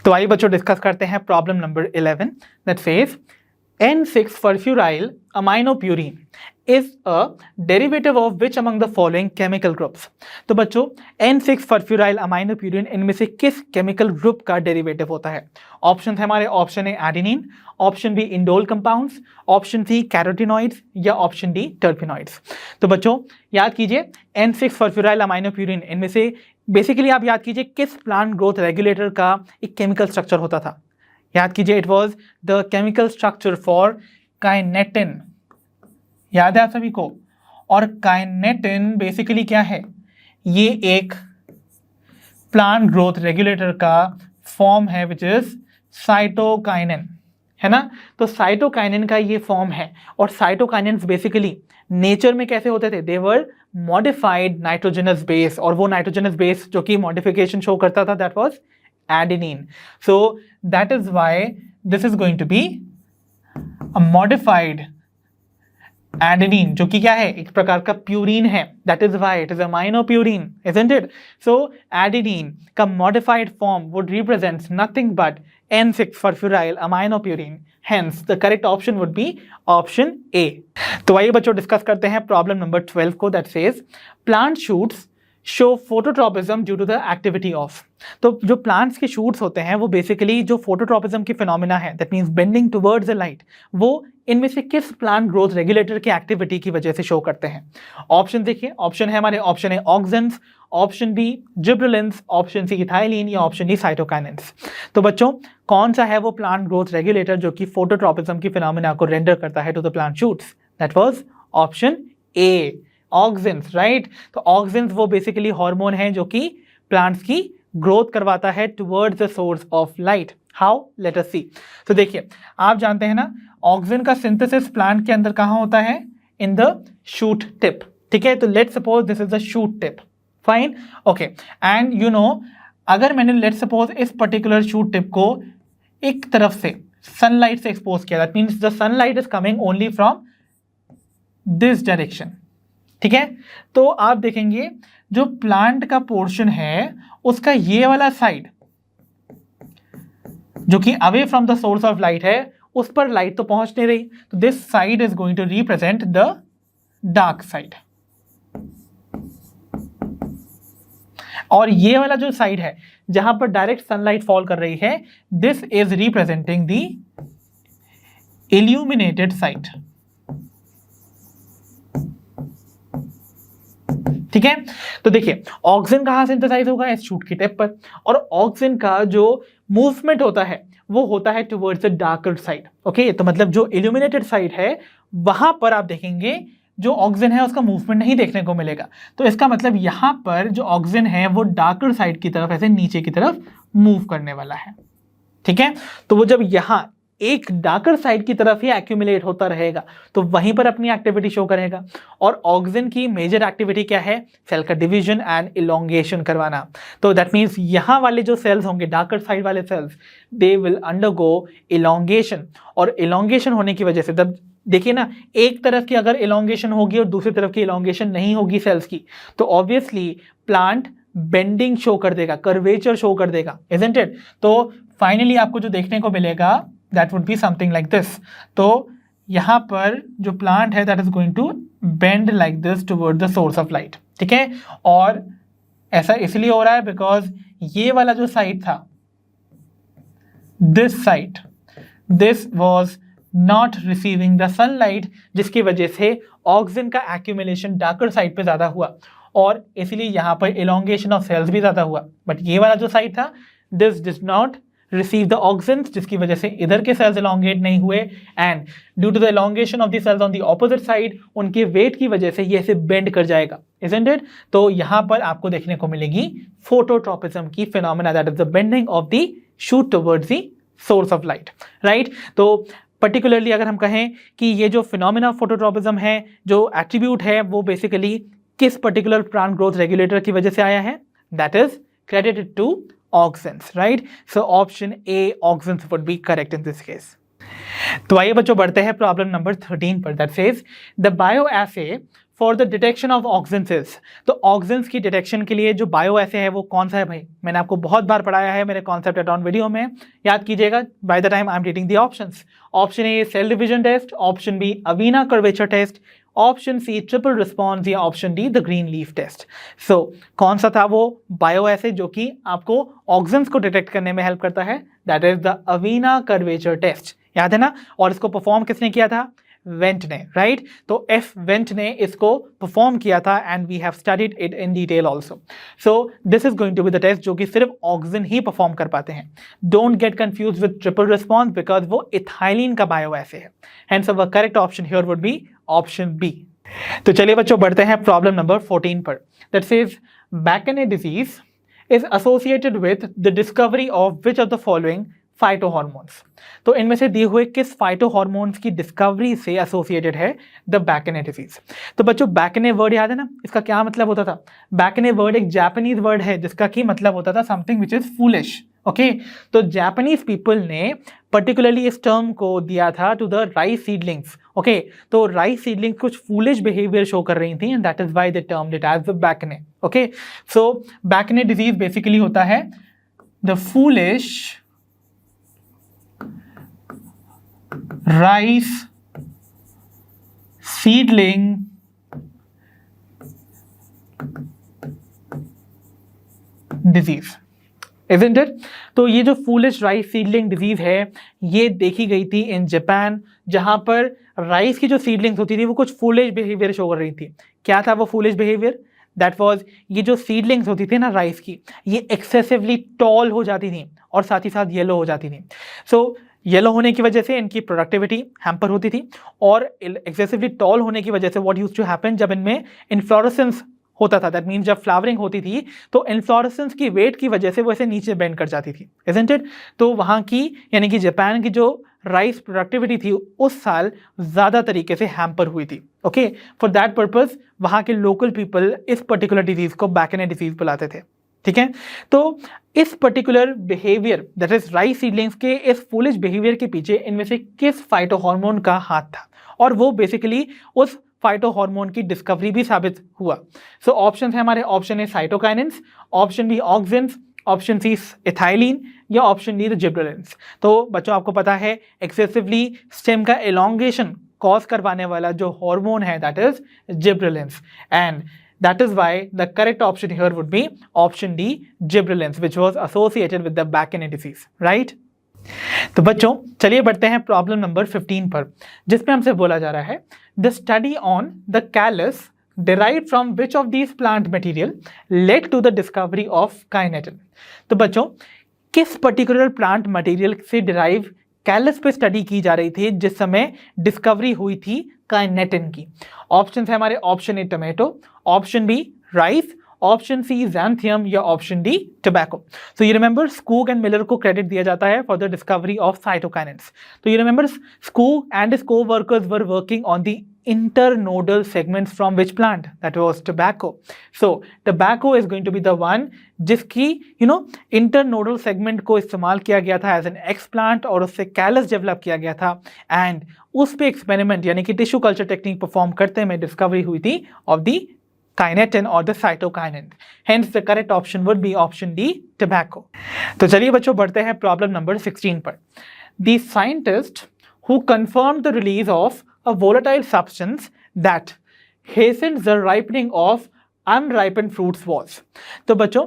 तो आइए बच्चों डिस्कस करते हैं problem number 11 that says N6-furfuryl aminopurine is a derivative of which among the following chemical groups। तो बच्चों N6-furfuryl aminopurine इनमें से किस केमिकल ग्रुप का डेरिवेटिव होता है। ऑप्शन है हमारे, option A adenine, option B indole compounds, option C carotenoids या ऑप्शन डी टर्पिनॉइड्स। तो बच्चों याद कीजिए N6-furfuryl aminopurine इनमें से बेसिकली आप याद कीजिए किस प्लांट ग्रोथ रेगुलेटर का एक केमिकल स्ट्रक्चर होता था। याद कीजिए it was the chemical structure for kinetin, याद है आप सभी को। और काइनेटिन बेसिकली क्या है, ये एक प्लांट ग्रोथ रेगुलेटर का फॉर्म है विच इज साइटोकाइनिन, है ना। तो साइटोकाइनिन का ये फॉर्म है, और साइटोकाइनिन्स बेसिकली नेचर में कैसे होते थे, दे वर मॉडिफाइड नाइट्रोजनस बेस, और वो नाइट्रोजनस बेस जो कि मॉडिफिकेशन शो करता था that was adenine। So that is why this is going to be a modified adenine जो कि क्या है, एक प्रकार का प्यूरिन है, that is why it is aminopurine, isn't it? So adenine का modified form would represent nothing but N6-furfuryl aminopurine, hence the correct option would be option A। तो आइए बच्चों डिस्कस करते हैं प्रॉब्लम नंबर 12 को that says plant shoots show phototropism due to the activity of. तो जो plants के shoots होते हैं वो बेसिकली जो फोटोट्रॉपिज्म की फिनोमिना है that means bending towards the light, वो इनमें से किस प्लांट ग्रोथ रेगुलेटर की एक्टिविटी की वजह से शो करते हैं। ऑप्शन देखिए, ऑप्शन है हमारे, option A auxins, option B gibberellins, option C ethylene या ऑप्शन डी साइटोकाइनिन्स। तो बच्चों कौन सा है वो प्लांट ग्रोथ रेगुलेटर जो कि फोटोट्रॉपिज्म की फिनोमिना को रेंडर करता है to the plant shoots, that was option A auxins, right. तो ऑक्सिन्स वो बेसिकली हार्मोन है जो कि प्लांट्स की ग्रोथ करवाता है towards the source of light. How, let us see. तो देखिए आप जानते हैं ना ऑक्सिन का सिंथेसिस प्लांट के अंदर कहाँ होता है, इन द शूट टिप, ठीक है। तो let suppose this is the shoot tip, fine, okay. And you no अगर मैंने लेट सपोज इस पर्टिकुलर शूट टिप को एक तरफ से सनलाइट से एक्सपोज किया, that means the sunlight is coming only from this direction, ठीक है। तो आप देखेंगे जो प्लांट का पोर्शन है उसका ये वाला साइड जो कि away from the source of light है, उस पर लाइट तो पहुंच नहीं रही, तो this side is going to represent the dark side. और ये वाला जो साइड है जहां पर डायरेक्ट सनलाइट फॉल कर रही है, this is representing the illuminated side. ठीक है, तो देखिए ऑक्सीजन कहां सिंथेसाइज होगा, इस शूट की टिप पर, और ऑक्सीजन का जो मूवमेंट होता है वो होता है towards the darker side. Okay, तो मतलब जो इल्यूमिनेटेड साइड है वहां पर आप देखेंगे जो ऑक्सीजन है उसका मूवमेंट नहीं देखने को मिलेगा। तो इसका मतलब यहां पर जो ऑक्सीजन है वो डार्कर साइड की तरफ ऐसे नीचे की तरफ मूव करने वाला है। ठीक है, तो वो जब यहां एक डार्कर साइड की तरफ ही एक्यूमुलेट होता रहेगा तो वहीं पर अपनी एक्टिविटी शो करेगा। और ऑक्सीजन की मेजर एक्टिविटी क्या है, सेल का डिवीजन एंड इलोंगेशन करवाना। तो दैट मीन्स यहां वाले जो सेल्स होंगे डार्कर साइड वाले cells, they will undergo elongation. और इलोंगेशन होने की वजह से तब देखिए ना, एक तरफ की अगर इलोंगेशन होगी और दूसरी तरफ की इलोंगेशन नहीं होगी सेल्स की, तो ऑब्वियसली प्लांट बेंडिंग शो कर देगा, कर्वेचर शो कर देगा, इजंट इट। तो फाइनली आपको जो देखने को मिलेगा that would be something like this. तो यहां पर जो प्लांट है that is going to bend like this toward the source of light. ठीक है, और ऐसा इसलिए हो रहा है बिकॉज ये वाला जो साइड था, this side, this was not receiving the sunlight, जिसकी वजह से ऑक्सीजन का एक्यूमुलेशन डार्कर साइड पे ज्यादा हुआ और इसीलिए यहां पर इलोंगेशन ऑफ सेल्स भी ज्यादा हुआ। बट ये वाला जो साइड था, this did not receive the oxygen, जिसकी वजह से इधर के सेल्स इलोंगेट नहीं हुए, and due to the elongation of the cells on the opposite side, उनके वेट की वजह से ये ऐसे बेंड कर जाएगा, इजंट इट। तो यहां पर आपको देखने को मिलेगी फोटोट्रोपिज्म की phenomena, that is the bending of the shoot towards the source of light, right. तो पर्टिकुलरली अगर हम कहें कि ये जो फिनोमेना ऑफ फोटोट्रोपिज्म है, जो एट्रीब्यूट है, वो बेसिकली किस पर्टिकुलर प्लांट ग्रोथ रेगुलेटर की वजह से आया है, that is credited to auxins, right? So option A, auxins would be correct in this case. तो आइए बच्चों बढ़ते हैं प्रॉब्लम नंबर 13 पर, that says the bioassay for the detection of auxins. तो ऑक्सिन्स की डिटेक्शन के लिए जो बायोएसे है वो कौन सा है भाई, मैंने आपको बहुत बार पढ़ाया है मेरे कॉन्सेप्ट एट ऑन वीडियो में, याद कीजिएगा by the time I am reading the options. Option A cell division test, option B avena curvature test, option C triple response, या option D the green leaf test. So कौन सा था वो bioassay जो कि आपको ऑक्सिन्स को detect करने में हेल्प करता है, that is the avena curvature test, याद है ना। और इसको परफॉर्म किसने किया था, वेंट ने, राइट। तो एफ वेंट ने इसको परफॉर्म किया था and we have studied it in detail also. So this is going to be the test जो कि सिर्फ ऑक्सीजन ही परफॉर्म कर पाते हैं। Don't get confuse with triple response because वो इथाइलिन का बायोएसे है, hence our correct option here would be option B. तो चलिए बच्चों बढ़ते हैं प्रॉब्लम नंबर 14 पर, that says bakanae disease is associated with the discovery of which of the following phytohormones. तो इनमें से दिए हुए किस फाइटोहॉर्मोन्स की डिस्कवरी से एसोसिएटेड है द बैकने डिजीज। तो बच्चों बैकने वर्ड याद है ना, इसका क्या मतलब होता था, बैकने वर्ड एक जापानीज वर्ड है जिसका की मतलब होता था something which is foolish. Okay, तो जापानीज पीपल ने पर्टिकुलरली इस टर्म को दिया था to the rice seedlings. Okay, तो राइस सीडलिंग्स कुछ फूलिश बिहेवियर शो कर रही थी and that is why they termed it as the bakanae. Okay, so bakanae disease basically होता है the foolish rice seedling disease, isn't it. तो ये जो फूलिश राइस सीडलिंग डिजीज है ये देखी गई थी इन जापान, जहां पर राइस की जो सीडलिंग्स होती थी वो कुछ फूलिश बिहेवियर शो कर रही थी। क्या था वो फूलिश बिहेवियर, दैट वाज ये जो सीडलिंग्स होती थी ना राइस की, ये एक्सेसिवली टॉल हो जाती थी और साथ ही साथ येलो हो जाती थी। सो येलो होने की वजह से इनकी प्रोडक्टिविटी हैम्पर होती थी और एक्सेसिवली टॉल होने की वजह से व्हाट यूज्ड टू हैपन, जब इनमें इन्फ्लोरेसेंस होता था, दैट मीन्स जब फ्लावरिंग होती थी तो इन्फ्लोरेसेंस की वेट की वजह से वो ऐसे नीचे बेंड कर जाती थी, इजंट इट। तो वहाँ की यानी कि जापान की जो राइस प्रोडक्टिविटी थी उस साल ज़्यादा तरीके से हैम्पर हुई थी। ओके, फॉर दैट पर्पज वहाँ के लोकल पीपल इस पर्टिकुलर डिजीज़ को बैकने डिजीज़ बुलाते थे। ठीक है, तो इस particular behaviour that is rice seedlings के इस फूलिश बिहेवियर के पीछे इनमें से किस फाइटोहॉर्मोन का हाथ था, और वो बेसिकली उस फाइटोहॉर्मोन की डिस्कवरी भी साबित हुआ। सो ऑप्शन है हमारे, option A cytokinins, option B auxins, option C ethylene या ऑप्शन डी जिब्रेलिन्स। तो बच्चों आपको पता है एक्सेसिवली स्टेम का एलोंगेशन कॉज करवाने वाला जो हार्मोन है that is gibberellins, and that is why the correct option here would be option D, gibberellins, which was associated with the back and disease, right? तो बच्चों चलिए बढ़ते हैं प्रॉब्लम नंबर 15 पर, जिसमें हमसे बोला जा रहा है the study on the callus derived from which of these plant material led to the discovery of kinetin। तो बच्चों किस पर्टिकुलर प्लांट मटेरियल से डिराइव कैलस पे स्टडी की जा रही थी जिस समय डिस्कवरी हुई थी काइनेटिन की। ऑप्शन है हमारे option A tomato, option B rice, option C xanthium या option D tobacco. So you remember Skoog and Miller को क्रेडिट दिया जाता है for the discovery of cytokinins. तो you remember Skoog and his co-workers were working on the internodal segments from which plant? That was tobacco. So tobacco is going to be the one जिसकी internodal segment को इस्तेमाल किया गया था as an explant और उससे callus develop किया गया था, एंड उस पे एक्सपेरिमेंट यानी कि टिश्यू कल्चर टेक्निक परफॉर्म करते में डिस्कवरी हुई थी ऑफ द काइनेटिन और the cytokinin. Hence the correct option would be option D tobacco. तो चलिए बच्चों बढ़ते हैं प्रॉब्लम नंबर 16 पर। The scientist who confirmed the release of a volatile substance that hastens the ripening of unripened fruits was। तो बच्चों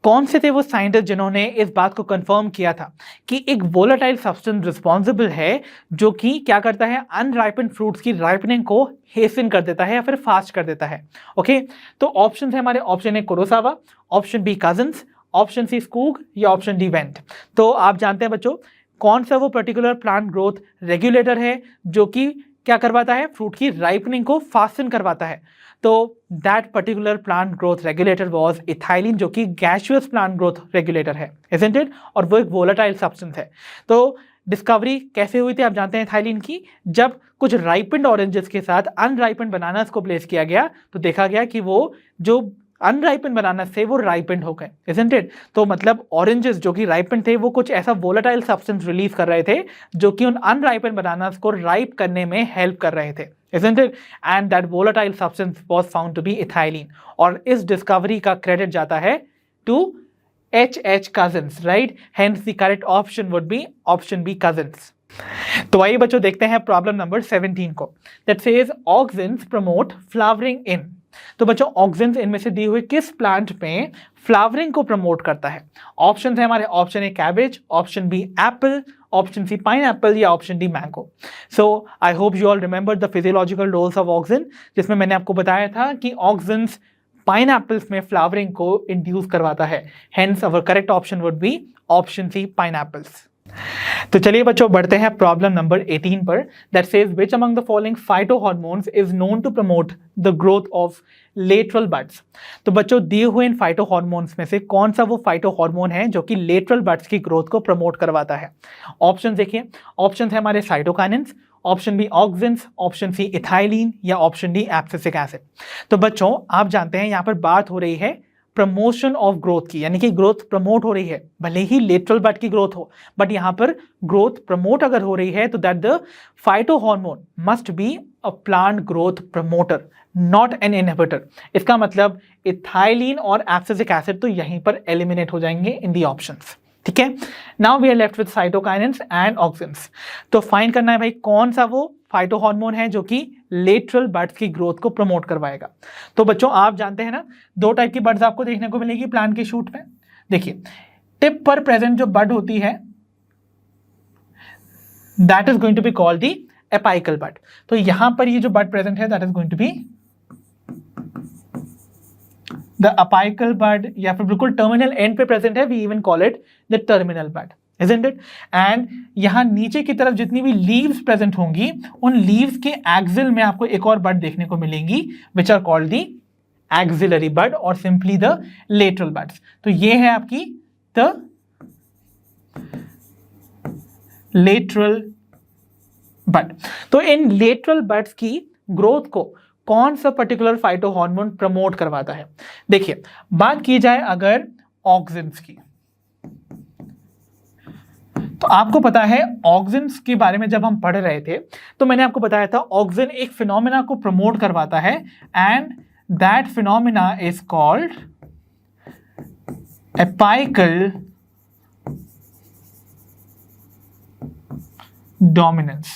कौन से थे वो साइंटिस्ट जिन्होंने इस बात को कंफर्म किया था कि एक वोलेटाइल सब्सटेंस रिस्पॉन्सिबल है जो कि क्या करता है, अनराइपेंड फ्रूट्स की राइपनिंग को हेस्टन कर देता है या फिर फास्ट कर देता है। ओके, तो ऑप्शन है हमारे, option A Kurosawa, option B Cousins, option C Skoog या ऑप्शन डी वेंट। तो आप जानते हैं बच्चों कौन सा वो पर्टिकुलर प्लांट ग्रोथ रेगुलेटर है जो कि क्या करवाता है, फ्रूट की राइपनिंग को फास्टन करवाता है। तो that particular plant growth regulator was ethylene, जो कि गैसियस प्लांट ग्रोथ रेगुलेटर है, इजंट इट, और वो एक वोलेटाइल सब्सटेंस है। तो डिस्कवरी कैसे हुई थी आप जानते हैं इथाइलिन की, जब कुछ राइपेंड ऑरेंजेस के साथ अनराइपेंड बनानास को प्लेस किया गया तो देखा गया कि वो जो अनराइपेंड बनाना से वो राइपेंड हो गए, इजंट इट। तो मतलब ऑरेंजेस जो कि राइपेंड थे वो कुछ ऐसा वोलेटाइल सब्सटेंस रिलीज कर रहे थे जो कि उन अनराइपेंड बनानास को राइप करने में हेल्प कर रहे थे, isn't it, and that volatile substance was found to be ethylene. और इस डिस्कवरी का क्रेडिट जाता है to H. Cousins, right, hence the correct option would be option B Cousins. तो आइए बच्चों देखते हैं प्रॉब्लम नंबर 17 को, that says auxins promote flowering in. तो बच्चों ऑक्सिन्स इनमें से दी हुई किस प्लांट में फ्लावरिंग को प्रमोट करता है? ऑप्शन है हमारे, option A cabbage, option B apple, option C pineapple या option D mango. So I hope you all remember the physiological roles of auxin, जिसमें मैंने आपको बताया था कि ऑक्सिन्स पाइनएप्पल्स में फ्लावरिंग को इंड्यूस करवाता है, hence our correct option would be option C pineapples. तो चलिए बच्चों बढ़ते हैं प्रॉब्लम नंबर 18 पर, that says which among the following phytohormones is known to promote the growth of lateral buds. तो बच्चों दिए हुए इन फाइटोहार्मोन्स में से कौन सा वो फाइटोहार्मोन है जो कि लेटरल बड्स की ग्रोथ को प्रमोट करवाता है? ऑप्शन देखिए, ऑप्शन है हमारे cytokinins, option B auxins, option C ethylene या ऑप्शन डी एब्सिसिक एसिड। तो बच्चों आप जानते हैं यहाँ पर बात हो रही है प्रमोशन ऑफ ग्रोथ की, यानी कि ग्रोथ प्रमोट हो रही है, भले ही लेटरल बड की ग्रोथ हो, बट यहाँ पर ग्रोथ प्रमोट अगर हो रही है तो that the phytohormone must be a plant growth promoter, not an inhibitor. इसका मतलब इथाइलिन और एब्सिसिक एसिड तो यहीं पर एलिमिनेट हो जाएंगे इन दी ऑप्शंस, ठीक है। Now we are left with cytokinins and auxins. तो फाइंड करना है भाई कौन सा वो फाइटोहार्मोन है जो कि लेटरल बड्स की ग्रोथ को प्रमोट करवाएगा। तो बच्चों आप जानते हैं ना, दो टाइप की बड्स आपको देखने को मिलेगी प्लांट के शूट में। देखिए टिप पर प्रेजेंट जो बड होती है that is going to be called the apical bud. तो यहां पर ये जो बड प्रेजेंट है that is going to be the apical bud, या फिर बिल्कुल टर्मिनल एंड पे प्रेजेंट है, we even call it the terminal bud, isn't it? And यहां नीचे की तरफ जितनी भी लीव्स प्रेजेंट होंगी उन लीव्स के एक्सिल में आपको एक और बड देखने को मिलेंगी which are called the axillary bud और सिंपली द लेटरल बड्स। तो ये है आपकी द लेटरल बड। तो इन लेटरल बड्स की ग्रोथ को कौन सा पर्टिकुलर फाइटोहार्मोन प्रमोट करवाता है? देखिए बात की जाए अगर ऑक्सिन्स की, तो आपको पता है ऑक्सिन्स के बारे में जब हम पढ़ रहे थे तो मैंने आपको बताया था ऑक्सिन एक फिनोमेना को प्रमोट करवाता है and that phenomena is called apical dominance,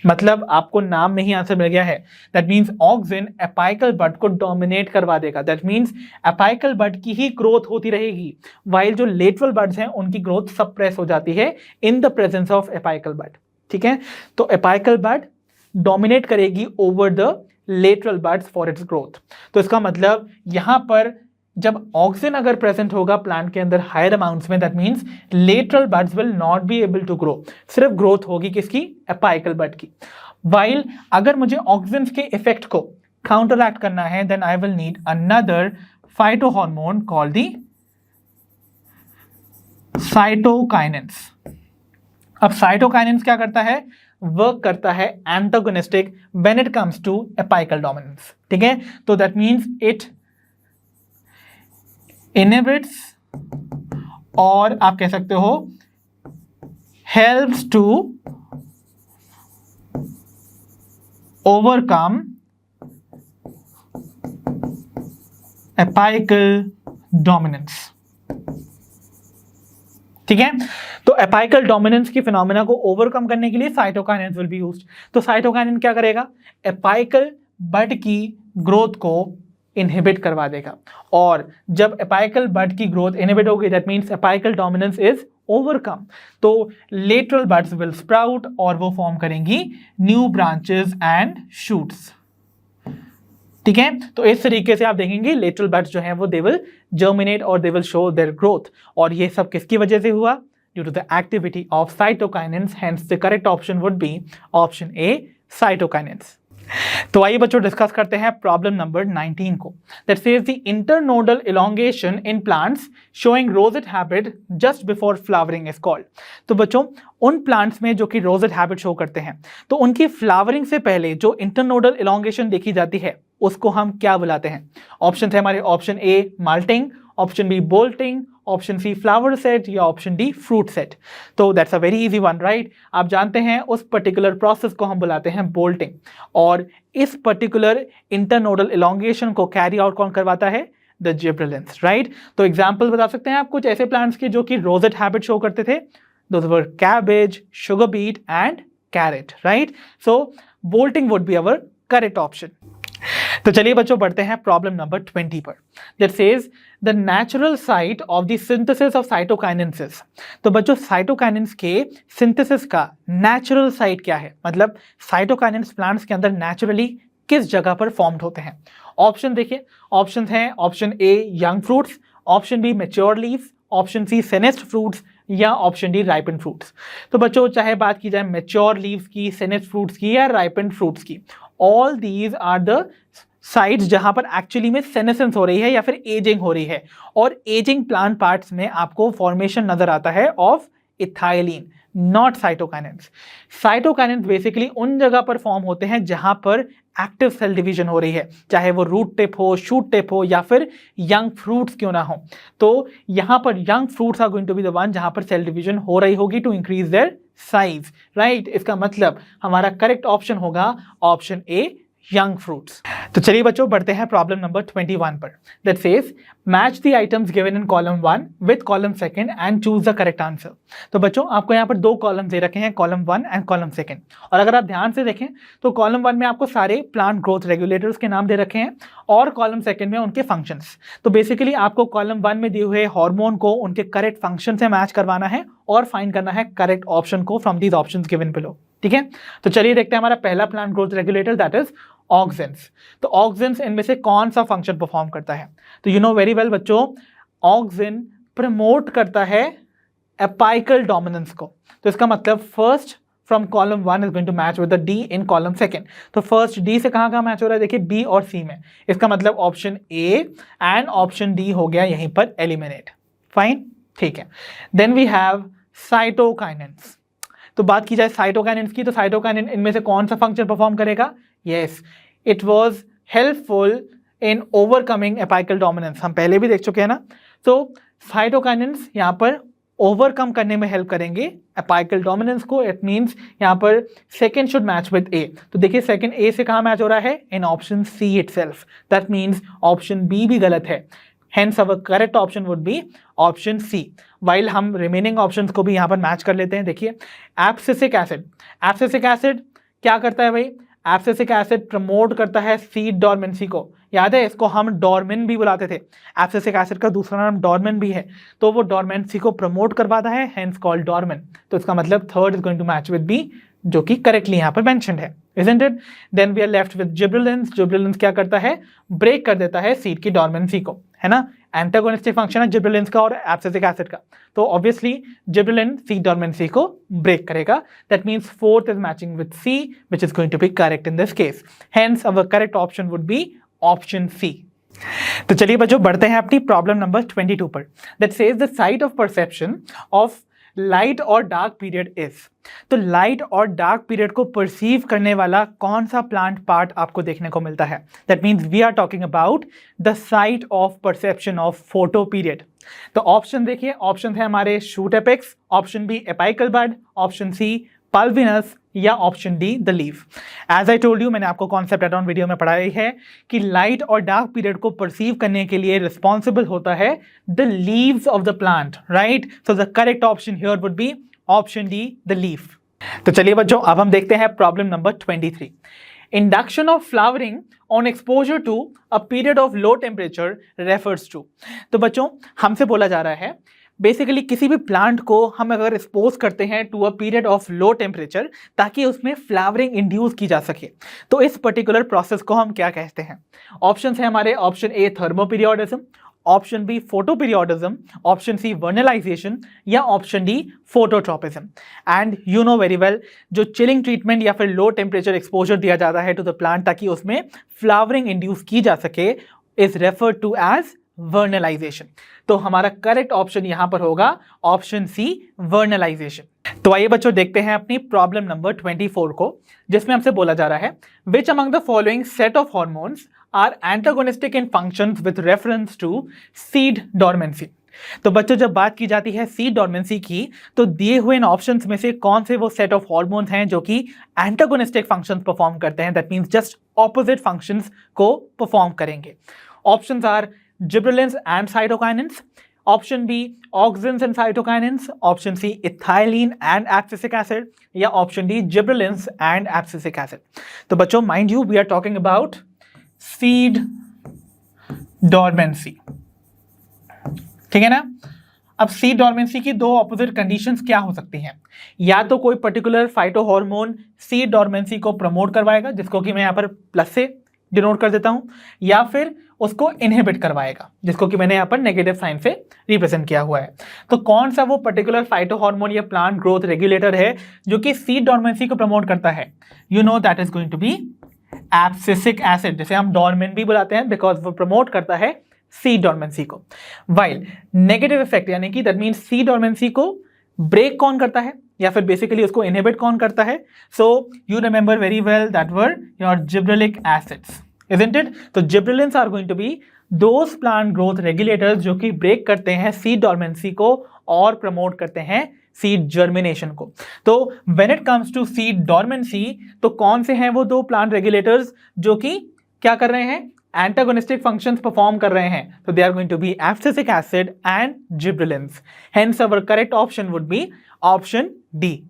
मतलब आपको नाम में ही आंसर मिल गया है। दैट मीन्स ऑक्सिन एपाइकल बड को डोमिनेट करवा देगा। दैट मीन्स एपाइकल बड की ही ग्रोथ होती रहेगी, वाइल जो लेटरल बड्स हैं उनकी ग्रोथ सप्रेस हो जाती है in the presence of apical bud. ठीक है, तो एपाइकल बड डोमिनेट करेगी over the lateral buds for its growth. तो इसका मतलब यहां पर जब ऑक्सिन अगर प्रेजेंट होगा प्लांट के अंदर हायर अमाउंट्स में, that means lateral buds will not be able to grow, सिर्फ ग्रोथ होगी किसकी, एपाइकल बड की। वाइल अगर मुझे ऑक्सिन के इफेक्ट को काउंटरएक्ट करना है, then I will need another phytohormone called the cytokinins. अब साइटोकाइनेंस क्या करता है, वर्क करता है antagonistic when it comes to apical dominance. ठीक है, तो दैट मीन्स इट इनहिबिट्स, और आप कह सकते हो helps to overcome apical dominance. ठीक है, तो एपाइकल डोमिनेंस की फिनोमेना को ओवरकम करने के लिए साइटोकाइनेंस विल बी यूज्ड। तो साइटोकाइनेंस क्या करेगा, एपाइकल बड की ग्रोथ को इनहिबिट करवा देगा, और जब एपाइकल बड की ग्रोथ इनहिबिट होगी, that means apical dominance is overcome, तो लेटरल बड्स विल स्प्राउट और वो फॉर्म करेंगी न्यू ब्रांचेस एंड शूट्स। ठीक है, तो इस तरीके से आप देखेंगे लेटरल बड्स जो हैं वो दे विल जर्मिनेट और they will show their growth. और ये सब किसकी वजह से हुआ, due to the activity of cytokinins, hence the correct option would be option A, cytokinins. तो आइए बच्चों डिस्कस करते हैं प्रॉब्लम नंबर 19 को। That says the internodal elongation in plants showing rosette habit just before flowering is called. तो बच्चों उन plants में जो कि रोजेट हैबिट शो करते हैं, तो उनकी फ्लावरिंग से पहले जो इंटरनोडल इलोंगेशन देखी जाती है उसको हम क्या बुलाते हैं। ऑप्शन थे हमारे, option A malting, option B bolting, option C flower set, या ऑप्शन डी फ्रूट सेट। तो that's a very easy one, right. आप जानते हैं उस पर्टिकुलर प्रोसेस को हम बुलाते हैं बोल्टिंग, और इस पर्टिकुलर इंटरनोडल इलोंगेशन को कैरी आउट कौन करवाता है, द जिब्रेलिन्स, राइट। तो एग्जाम्पल बता सकते हैं आप कुछ ऐसे प्लांट्स के जो कि रोजेट हैबिट शो करते थे, those were cabbage, sugar beet and carrot, right. So bolting would be our correct option. तो चलिए बच्चों बढ़ते हैं प्रॉब्लम नंबर 20 पर। That says the natural site of the synthesis of cytokinins. तो बच्चों साइटोकाइनेंस के सिंथेसिस का नेचुरल साइट क्या है, मतलब साइटोकाइनेंस प्लांट्स के अंदर नेचुरली किस जगह पर फॉर्म्ड होते हैं। ऑप्शन देखिए, ऑप्शन है option A young fruits, option B mature leaves, option C senescent fruits, या ऑप्शन डी राइपेंड फ्रूट्स। तो बच्चों चाहे बात की जाए मैच्योर लीव्स की, सेनेस्ट फ्रूट्स की, या राइपेंड फ्रूट्स की, all these are the sites जहां पर एक्चुअली में सेनेसेंस हो रही है या फिर एजिंग हो रही है, और एजिंग प्लांट पार्ट्स में आपको फॉर्मेशन नजर आता है of ethylene, not cytokinins. Cytokinins basically उन जगह पर फॉर्म होते हैं जहां पर एक्टिव सेल डिवीजन हो रही है, चाहे वो रूट टिप हो, शूट टिप हो, या फिर यंग फ्रूट्स क्यों ना हो। तो यहां पर young fruits are going to be the one जहां पर सेल डिवीजन हो रही होगी to increase their size, right. इसका मतलब हमारा करेक्ट ऑप्शन होगा ऑप्शन ए, यंग फ्रूट्स। तो चलिए बच्चों बढ़ते हैं प्रॉब्लम नंबर 21 पर। That says match the items given in column 1 with column 2 and choose the correct answer. तो बच्चों आपको यहाँ पर दो कॉलम दे रखे हैं, कॉलम 1 एंड कॉलम 2, और अगर आप ध्यान से देखें तो कॉलम 1 में आपको सारे प्लांट ग्रोथ रेगुलेटर्स के नाम दे रखे हैं, और कॉलम 2 में उनके फंक्शंस। तो बेसिकली आपको कॉलम 1 में दिए हुए हार्मोन को उनके करेक्ट फंक्शन से मैच करवाना है और फाइंड करना है करेक्ट ऑप्शन को from these options given below. ठीक है, तो चलिए देखते हैं हमारा पहला plant growth regulator, that is auxins. तो ऑक्सिन्स इनमें से कौन सा फंक्शन परफॉर्म करता है, तो यू नो वेरी वेल बच्चों, ऑक्सिन प्रमोट करता है एपाइकल डोमिनेंस को। तो इसका मतलब first from column 1 is going to match with the D in column 2। तो फर्स्ट डी से कहां मैच हो रहा है, देखिए बी और सी में। इसका मतलब option A and option D हो गया यहीं पर एलिमिनेट, फाइन, ठीक है। Then we have cytokinins. तो बात की जाए साइटोकाइनेंस की, तो साइटोकाइनेन इनमें से कौन सा फंक्शन परफॉर्म करेगा, yes, it was helpful in overcoming apical dominance. हम पहले भी देख चुके हैं ना। तो साइटोकाइनेंस यहाँ पर ओवरकम करने में हेल्प करेंगे एपाइकल डोमिनेंस को। इट मींस यहाँ पर सेकंड शुड मैच विद ए। तो देखिए सेकंड ए से कहाँ मैच हो रहा है, in option C itself. That means option B भी गलत है। Hence our correct option would be option C. While हम remaining options को भी यहाँ पर मैच कर लेते हैं. देखिए एब्सिसिक एसिड, एब्सिसिक एसिड क्या करता है भाई? एब्सिसिक एसिड प्रमोट करता है सीड डॉर्मेंसी को. याद है, इसको हम डॉर्मिन भी बुलाते थे. एब्सिसिक एसिड का दूसरा नाम डॉर्मिन भी है. तो वो डॉर्मेंसी को प्रमोट करवाता है, हेंस कॉल्ड डॉर्मिन. तो इसका मतलब third is going to match with B, जो कि करेक्टली यहाँ पर मेंशन्ड है. Isn't it? Then we are left with gibberellins. Gibberellins क्या करता है? ब्रेक कर देता है सीड की डॉर्मेंसी को, है ना. एंटागोनिस्टिक फंक्शन है जिब्रेलिन्स का और एब्सिसिक एसिड का. तो ऑब्वियसली जिब्रेलिन सीड डॉर्मेंसी को ब्रेक करेगा. That means fourth is matching with C, which is going to be correct in this case. Hence our correct option would be option C. तो चलिए बच्चों बढ़ते हैं अपनी प्रॉब्लम नंबर 22 पर. That says the site of perception of light और dark period is. तो light और डार्क पीरियड को परसीव करने वाला कौन सा प्लांट पार्ट आपको देखने को मिलता है? That means we are talking about the site of perception of photoperiod. तो ऑप्शन देखिए, ऑप्शन है हमारे shoot apex, option B apical bud, option C pulvinus या option D the leaf. As I told you, मैंने आपको concept add on video में पढ़ाई है कि लाइट और डार्क पीरियड को परसीव करने के लिए रिस्पॉन्सिबल होता है the leaves of the plant, right. So the correct option here would be option D the leaf. तो चलिए बच्चों अब हम देखते हैं problem number 23. Induction of flowering on exposure to a period of low temperature refers to. तो बच्चों हमसे बोला जा रहा है बेसिकली किसी भी प्लांट को हम अगर एक्सपोज करते हैं to a period of low temperature ताकि उसमें फ्लावरिंग इंड्यूस की जा सके, तो इस पर्टिकुलर प्रोसेस को हम क्या कहते हैं? ऑप्शंस है हमारे, option A thermoperiodism, option B photoperiodism, option C vernalisation या option D phototropism. And you know very well, जो चिलिंग ट्रीटमेंट या फिर लो टेम्परेचर एक्सपोजर दिया जाता है टू द प्लांट ताकि उसमें फ्लावरिंग इंड्यूस की जा सके is referred to as vernalization. तो हमारा करेक्ट ऑप्शन यहां पर होगा ऑप्शन सी वर्नलाइजेशन. तो आइए बच्चों देखते हैं अपनी प्रॉब्लम नंबर 24 को, जिसमें हमसे बोला जा रहा है which among the following set of hormones are antagonistic in functions with reference to seed dormancy. तो बच्चों जब बात की जाती है सीड डॉर्मेंसी की, तो दिए हुए इन ऑप्शंस में से कौन से वो सेट ऑफ हॉर्मोन्स हैं जो कि एंटागोनिस्टिक फंक्शंस परफॉर्म करते हैं, that means just opposite functions को परफॉर्म करेंगे. Options are gibberellins and cytokinins, option B auxins and cytokinins, option C ethylene and abscisic acid या option D gibberellins and abscisic acid. तो बच्चों mind you we are talking about seed dormancy, ठीक है ना. अब seed dormancy की दो opposite conditions क्या हो सकती हैं? या तो कोई particular phyto hormone seed dormancy को प्रमोट करवाएगा, जिसको कि मैं यहाँ पर प्लस से डिनोट कर देता हूं, या फिर उसको इनहिबिट करवाएगा, जिसको कि मैंने यहाँ पर नेगेटिव साइन से रिप्रेजेंट किया हुआ है. तो कौन सा वो पर्टिकुलर फाइटो हार्मोन या प्लांट ग्रोथ रेगुलेटर है जो कि सीड डॉर्मेंसी को प्रमोट करता है? You know that is going to be abscisic acid, जिसे हम डॉर्मेन भी बुलाते हैं बिकॉज वो प्रमोट करता है सीड डॉर्मेंसी को. वाइल नेगेटिव इफेक्ट यानी कि दैट मीन्स सीड डॉर्मेंसी को ब्रेक कौन करता है या फिर बेसिकली उसको इनहिबिट कौन करता है? So you remember very well that were your gibberellic acids, isn't it? तो gibberellins are going to be those plant growth regulators जो कि ब्रेक करते हैं सीड डॉर्मेंसी को और प्रमोट करते हैं सीड जर्मिनेशन को. तो when it comes to seed dormancy, तो कौन से हैं वो दो प्लांट रेगुलेटर्स जो कि क्या कर रहे हैं? एंटागोनिस्टिक फंक्शंस परफॉर्म कर रहे हैं. तो they are going to be abscisic acid and gibberellins. Hence our correct option would be option D.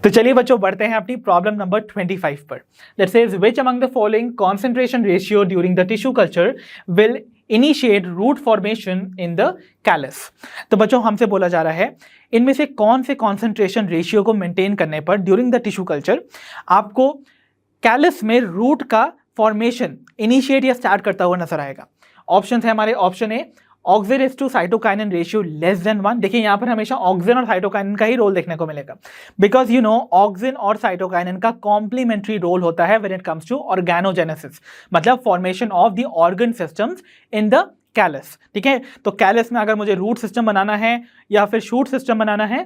तो चलिए बच्चों बढ़ते हैं अपनी प्रॉब्लम नंबर 25 पर. That says which among the following concentration ratio during the tissue culture will initiate root formation in the callus. तो बच्चों हमसे बोला जा रहा है इनमें से कौन से कंसंट्रेशन रेशियो को मेंटेन करने पर ड्यूरिंग द टिश्यू कल्चर आपको कैलस में रूट का फॉर्मेशन इनिशिएट या स्टार्ट करता हुआ नजर आएगा. ऑप्शन है हमारे, option A auxin to cytokinin ratio less than 1. देखिए यहाँ पर हमेशा ऑक्सिन और साइटोकाइनिन का ही रोल देखने को मिलेगा बिकॉज यू नो ऑक्सिन और साइटोकाइनिन का कॉम्प्लीमेंट्री रोल होता है when it comes to organogenesis, मतलब formation of the organ systems in the callus. ठीक है, तो कैलस में अगर मुझे रूट सिस्टम बनाना है या फिर शूट सिस्टम बनाना है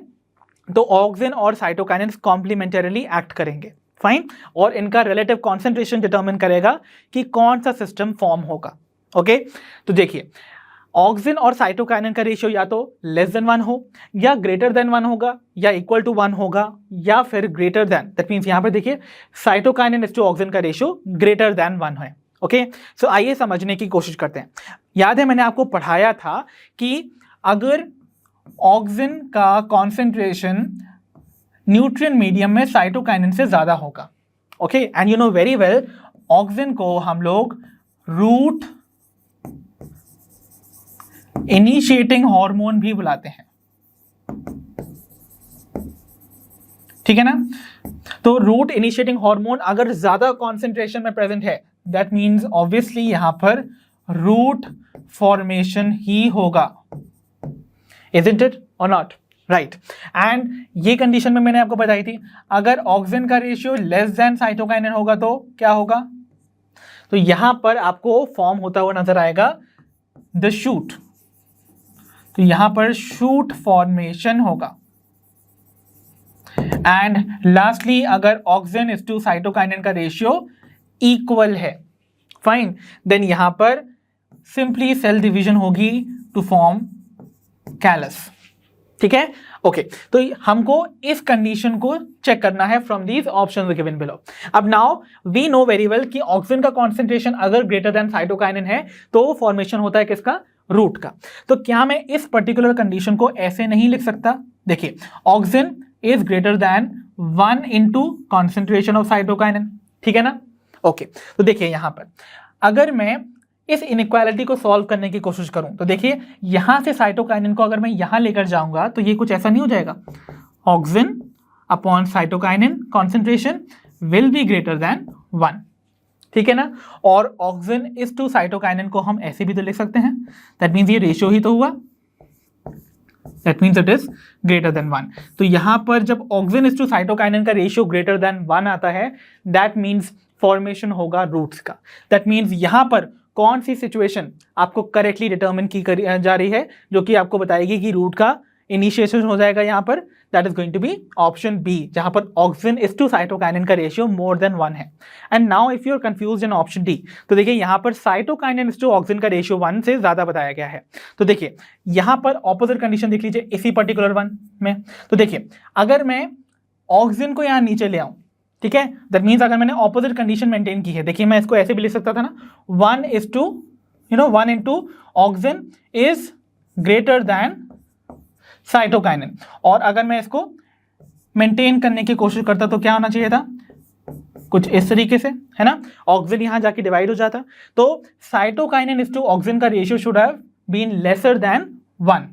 तो ऑक्सिन और साइटोकाइनिन कॉम्प्लीमेंटरीली एक्ट करेंगे. फाइन, और इनका रिलेटिव कॉन्सेंट्रेशन डिटर्मिन करेगा कि कौन सा सिस्टम फॉर्म होगा. ओके, तो देखिए ऑक्सिन और साइटोकाइनिन का रेशियो या तो लेस देन 1 हो या ग्रेटर देन 1 होगा या इक्वल टू 1 होगा या फिर ग्रेटर देन, दैट मीन्स यहाँ पर देखिए साइटोकाइनिन टू ऑक्सिन का रेशियो ग्रेटर देन 1 है. ओके, सो आइए समझने की कोशिश करते हैं. याद है मैंने आपको पढ़ाया था कि अगर ऑक्सिन का कॉन्सेंट्रेशन न्यूट्रिएंट मीडियम में साइटोकाइनिन से ज्यादा होगा, okay, and you know very well auxin को हम लोग रूट इनिशिएटिंग हार्मोन भी बुलाते हैं, ठीक है ना। तो रूट इनिशिएटिंग हार्मोन अगर ज्यादा कॉन्सेंट्रेशन में प्रेजेंट है, दैट मीन्स ऑब्वियसली यहां पर रूट फॉर्मेशन ही होगा, isn't it or not, right? And ये कंडीशन में मैंने आपको बताई थी अगर ऑक्सिन का रेशियो लेस देन साइटोकाइनिन होगा तो क्या होगा, तो यहां पर आपको फॉर्म होता हुआ नजर आएगा द शूट, तो यहां पर शूट फॉर्मेशन होगा। एंड लास्टली अगर ऑक्सिन इज टू साइटोकाइनिन का रेशियो इक्वल है, फाइन, देन यहां पर सिंपली सेल डिवीजन होगी टू फॉर्म कैलस, ठीक है, ओके। तो हमको इस कंडीशन को चेक करना है from these options given below. अब now we know very well कि ऑक्सिन का कॉन्सेंट्रेशन अगर ग्रेटर देन साइटोकाइनिन है तो फॉर्मेशन होता है किसका, रूट का। तो क्या मैं इस पर्टिकुलर कंडीशन को ऐसे नहीं लिख सकता, देखिए auxin is greater than 1 into concentration of cytokinin, ठीक है ना, ओके। तो देखिए यहां पर अगर मैं इस इनइक्वालिटी को सॉल्व करने की कोशिश करूं तो देखिए यहां से साइटोकाइनिन को अगर मैं यहां लेकर जाऊंगा तो ये कुछ ऐसा नहीं हो जाएगा, auxin upon cytokinin concentration will be greater than 1, ठीक है ना। और ऑक्सिन इज टू साइटोकाइनिन को हम ऐसे भी तो लिख सकते हैं, दैट मीन्स ये रेशियो ही तो हुआ, that means it is greater than 1। तो यहां पर जब ऑक्सिन इज टू साइटोकाइनिन का रेशियो ग्रेटर देन 1 आता है, दैट मीन्स फॉर्मेशन होगा रूट्स का। दैट मीन्स यहां पर कौन सी सिचुएशन आपको करेक्टली डिटर्मिन की जा रही है जो कि आपको बताएगी कि रूट का इनिशिएशन हो जाएगा यहां पर, that is going to be option B, जहां पर ऑक्सिन इज टू साइटोकाइनिन का रेशियो मोर देन 1 है। And now if you are confused in option D, तो देखिए यहां पर साइटोकाइनिन इज टू ऑक्सिन का रेशियो 1 से ज्यादा बताया गया है। तो देखिए यहां पर ऑपोजिट कंडीशन देख लीजिए इसी पर्टिकुलर वन में। तो देखिए अगर मैं ऑक्सिन को यहां नीचे ले आऊं, ठीक है, दैट मीन्स अगर मैंने ऑपोजिट कंडीशन मेंटेन की है, देखिए मैं इसको ऐसे भी लिख सकता था ना, 1 is to 1 into auxin is greater than cytokinin. और अगर मैं इसको मेंटेन करने की कोशिश करता तो क्या होना चाहिए था, कुछ इस तरीके से, है ना, ऑक्सिन यहां जाके डिवाइड हो जाता, तो साइटोकाइनिन इज टू ऑक्सिन का ratio should have been lesser than 1,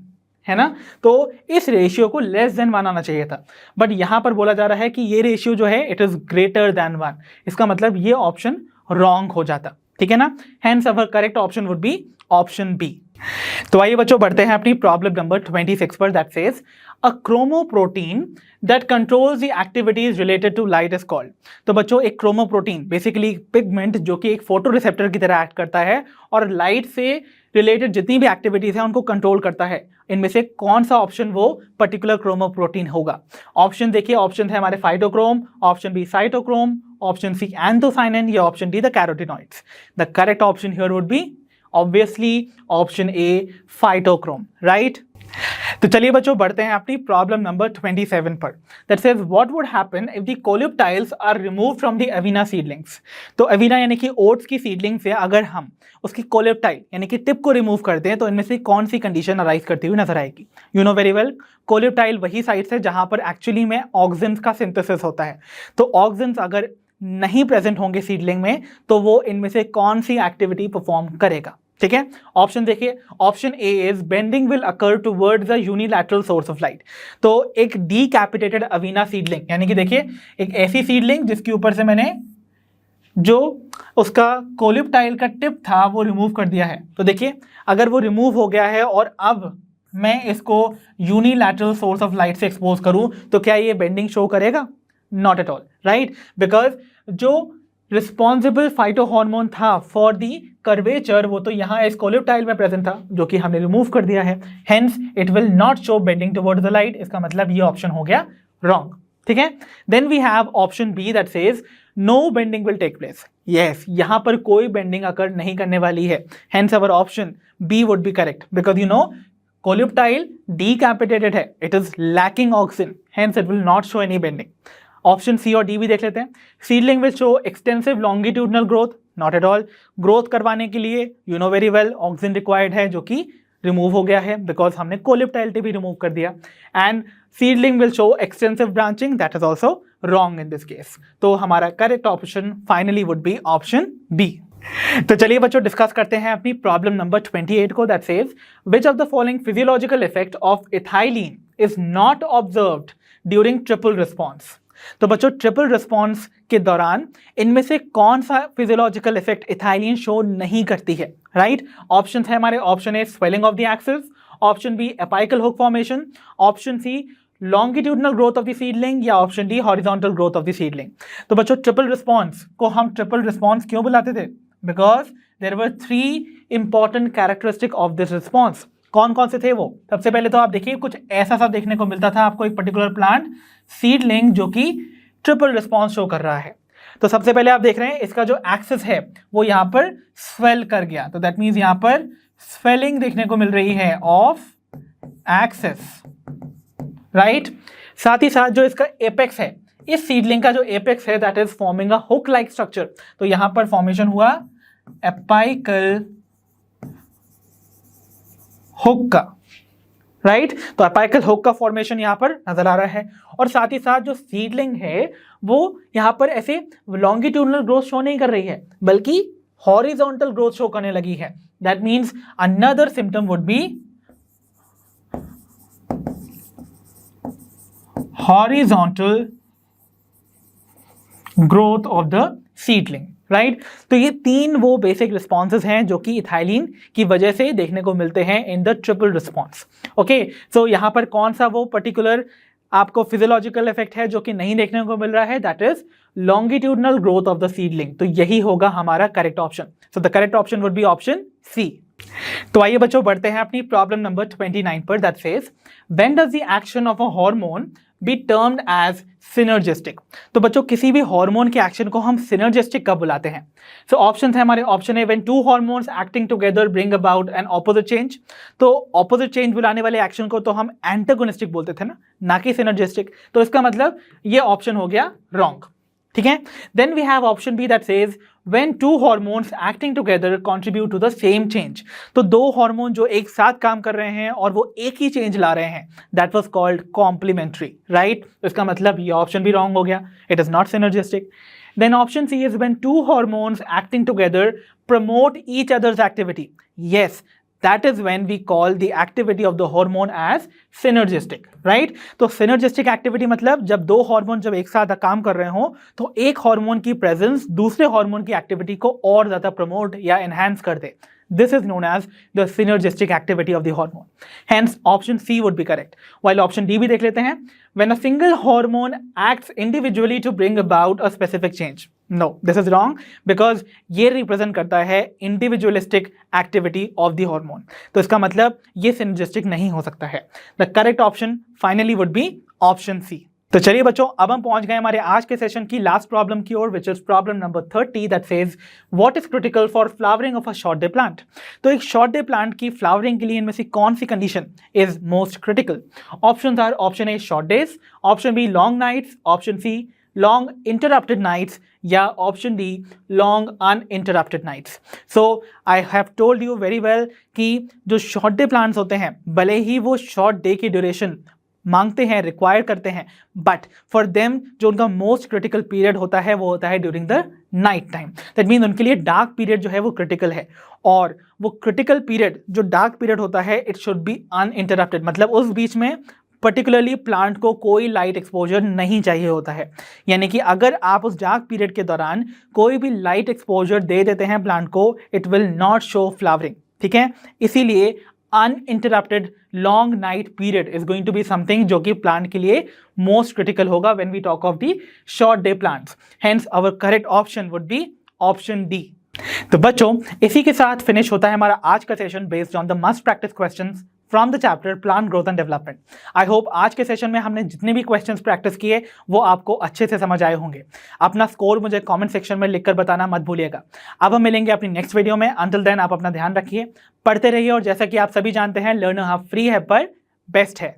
है ना। तो इस रेशियो को लेस देन 1 आना चाहिए था, बट यहां पर बोला जा रहा है कि ये रेशियो जो है इट इज ग्रेटर देन 1, इसका मतलब ये ऑप्शन रॉन्ग हो जाता, ठीक है ना। Hence our correct option would be option B. तो आइए बच्चों बढ़ते हैं अपनी प्रॉब्लम नंबर 26 पर, that says a chromoprotein that controls the activities related to light is called. तो बच्चों एक क्रोमोप्रोटीन बेसिकली पिगमेंट जो कि एक फोटो रिसेप्टर की तरह एक्ट करता है और लाइट से रिलेटेड जितनी भी एक्टिविटीज है उनको कंट्रोल करता है, इनमें से कौन सा ऑप्शन वो पर्टिकुलर क्रोमोप्रोटीन होगा। ऑप्शन देखिए, ऑप्शन है हमारे phytochrome, option B cytochrome, option C anthocyanin या option D the carotenoids. The correct option here would be obviously option A phytochrome, right. तो चलिए बच्चों बढ़ते हैं अपनी प्रॉब्लम नंबर 27 पर, that says what would happen if the coleoptiles are removed from the Avena seedlings. तो Avena यानी कि ओट्स की सीडलिंग से अगर हम उसकी कोलियोप्टाइल यानी कि टिप को रिमूव करते हैं तो इनमें से कौन सी कंडीशन अराइज करती हुई नजर आएगी। You know very well coleoptile वही साइट्स है जहां पर एक्चुअली में ऑक्सिन्स का सिंथेसिस होता है। तो ऑक्सिन्स अगर नहीं प्रेजेंट होंगे सीडलिंग में तो वो इनमें से कौन सी एक्टिविटी परफॉर्म करेगा, ठीक है। ऑप्शन देखिए, option A is bending will occur towards the unilateral source of light. तो एक डीकैपिटेटेड अवीना सीडलिंग यानी कि देखिए एक ऐसी सीडलिंग जिसके ऊपर से मैंने जो उसका कोलियोप्टाइल का टिप था वो रिमूव कर दिया है। तो देखिए अगर वो रिमूव हो गया है और अब मैं इसको यूनिलैटरल सोर्स ऑफ लाइट से एक्सपोज करूं तो क्या ये बेंडिंग शो करेगा? Not at all, right, because जो रिस्पॉन्सिबल फाइटो हार्मोन था फॉर दी कर्वेचर वो तो यहाँ इस कोलियोप्टाइल में प्रेजेंट था जो कि हमने रिमूव कर दिया है, hence it will not show bending towards the light. इसका मतलब ये ऑप्शन हो गया रॉन्ग, ठीक है। Then we have option B that says no bending will take place. Yes, यहाँ पर कोई बेंडिंग अकर नहीं करने वाली है, hence our option B would be correct because you know coleoptile decapitated है, it is lacking auxin, hence it will not show any bending. Option सी और D भी देख लेते हैं। Seedling will show extensive longitudinal growth, not at all. Growth करवाने के लिए you know very well oxygen required है, जो कि रिमूव हो गया है बिकॉज हमने कोलिप्टाइलिटी भी रिमूव कर दिया। And seedling will show extensive branching, that is also wrong in this case. तो हमारा correct option finally would be option B. तो चलिए बच्चों डिस्कस करते हैं अपनी प्रॉब्लम नंबर 28 को, that says which of the following physiological effect of ethylene is not observed during triple response. तो बच्चों ट्रिपल रिस्पॉन्स के दौरान इनमें से कौन सा फिजियोलॉजिकल इफेक्ट इथाइलिन शो नहीं करती है, राइट? ऑप्शंस है हमारे, option A swelling of the axis, option B apical hook formation, option C longitudinal growth of the seedling, या option D horizontal growth of the seedling. तो बच्चों triple response को हम ट्रिपल रिस्पॉन्स क्यों बुलाते थे? Because there were 3 important characteristic of this response. कौन कौन से थे वो? सबसे पहले तो आप देखिए कुछ ऐसा सा देखने को मिलता था आपको, एक पर्टिकुलर प्लांट सीडलिंग जो कि ट्रिपल रिस्पॉन्स शो कर रहा है। तो सबसे पहले आप देख रहे हैं इसका जो एक्सिस है वो यहाँ पर स्वेल कर गया, तो दैट मीन्स यहाँ पर स्वेलिंग देखने को मिल रही है ऑफ एक्सिस, राइट? साथ ही साथ जो इसका एपेक्स है, इस सीडलिंग का जो एपेक्स है that is forming a hook like structure. तो यहां पर फॉर्मेशन हुआ एपाइकल हुक का, राइट? तो एपाइकल हुक का फॉर्मेशन यहां पर नजर आ रहा है। और साथ ही साथ जो सीडलिंग है वो यहां पर ऐसे लॉन्गिट्यूडनल ग्रोथ शो नहीं कर रही है, बल्कि हॉरिजॉन्टल ग्रोथ शो करने लगी है। That means another symptom would be horizontal growth of the seedling, right? तो ये 3 वो बेसिक रिस्पॉन्सेज हैं जो कि इथाइलिन की वजह से देखने को मिलते हैं in the triple response. Okay, so यहां पर कौन सा वो पर्टिकुलर आपको फिजियोलॉजिकल इफेक्ट है जो कि नहीं देखने को मिल रहा है? That is longitudinal growth of the seedling. तो यही होगा हमारा correct option. So the correct option would be option C. तो आइए बच्चों बढ़ते हैं अपनी प्रॉब्लम नंबर 29 पर, that says when does the action of a hormone be termed as synergistic. तो बच्चों किसी भी हार्मोन के एक्शन को हम सिनर्जिस्टिक कब बुलाते हैं? सो ऑप्शन है हमारे, option A when 2 hormones acting together bring about an opposite change. तो ऑपोजिट चेंज बुलाने वाले एक्शन को तो हम एंटागोनिस्टिक बोलते थे ना कि सिनर्जिस्टिक। तो इसका मतलब ये ऑप्शन हो गया रॉन्ग, ठीक है? Then we have option B that says when 2 hormones acting together contribute to the same change। तो 2 हार्मोन जो एक साथ काम कर रहे हैं और वो एक ही चेंज ला रहे हैं, that was called complementary, right? तो इसका मतलब ये ऑप्शन भी रॉन्ग हो गया, it is not synergistic। Then option C is when 2 hormones acting together promote each other's activity। Yes, that is when we call the activity of the hormone as synergistic, right? तो synergistic activity मतलब जब 2 hormone जब एक साथ काम कर रहे हो तो एक हार्मोन की प्रेजेंस दूसरे हार्मोन की एक्टिविटी को और ज्यादा प्रमोट या एनहांस कर दे। This is known as the synergistic activity of the hormone. Hence, option C would be correct. While option D भी देख लेते हैं, when a single hormone acts individually to bring about a specific change. No, this is wrong because ये represent करता है individualistic activity of the hormone. तो इसका मतलब ये synergistic नहीं हो सकता है। The correct option finally would be option C. तो चलिए बच्चों अब हम पहुंच गए हमारे आज के सेशन की लास्ट प्रॉब्लम की ओर, which is problem number 30 that says what is critical for flowering of a short day plant. तो एक शॉर्ट डे प्लांट की फ्लावरिंग के लिए इनमें से कौन सी condition is most critical? Options are option A short days, option B long nights, option C long interrupted nights, या option D long uninterrupted nights. So I have told you very well कि जो short day plants होते हैं भले ही वो short day की duration मांगते हैं, रिक्वायर करते हैं, बट फॉर देम जो उनका मोस्ट क्रिटिकल पीरियड होता है वो होता है during the night time. That mean उनके लिए डार्क पीरियड जो है वो क्रिटिकल है, और वो क्रिटिकल पीरियड जो डार्क पीरियड होता है इट शुड बी अनइंटरप्टेड, मतलब उस बीच में पर्टिकुलरली प्लांट को कोई लाइट एक्सपोजर नहीं चाहिए होता है। यानी कि अगर आप उस डार्क पीरियड के दौरान कोई भी लाइट एक्सपोजर दे देते हैं प्लांट को, it will not show flowering, ठीक है? इसीलिए uninterrupted long night period is going to be something जो कि प्लांट के लिए most critical होगा when we talk of the short day plants. Hence our correct option would be option D. तो बच्चों इसी के साथ फिनिश होता है हमारा आज का session based on the must practice questions from the chapter plant growth and development. I hope आज के सेशन में हमने जितने भी क्वेश्चंस प्रैक्टिस किए वो आपको अच्छे से समझ आए होंगे। अपना स्कोर मुझे कमेंट सेक्शन में लिखकर बताना मत भूलिएगा। अब हम मिलेंगे अपनी नेक्स्ट वीडियो में। अंटिल देन आप अपना ध्यान रखिए, पढ़ते रहिए, और जैसा कि आप सभी जानते हैं लर्नर हब फ्री है पर बेस्ट है।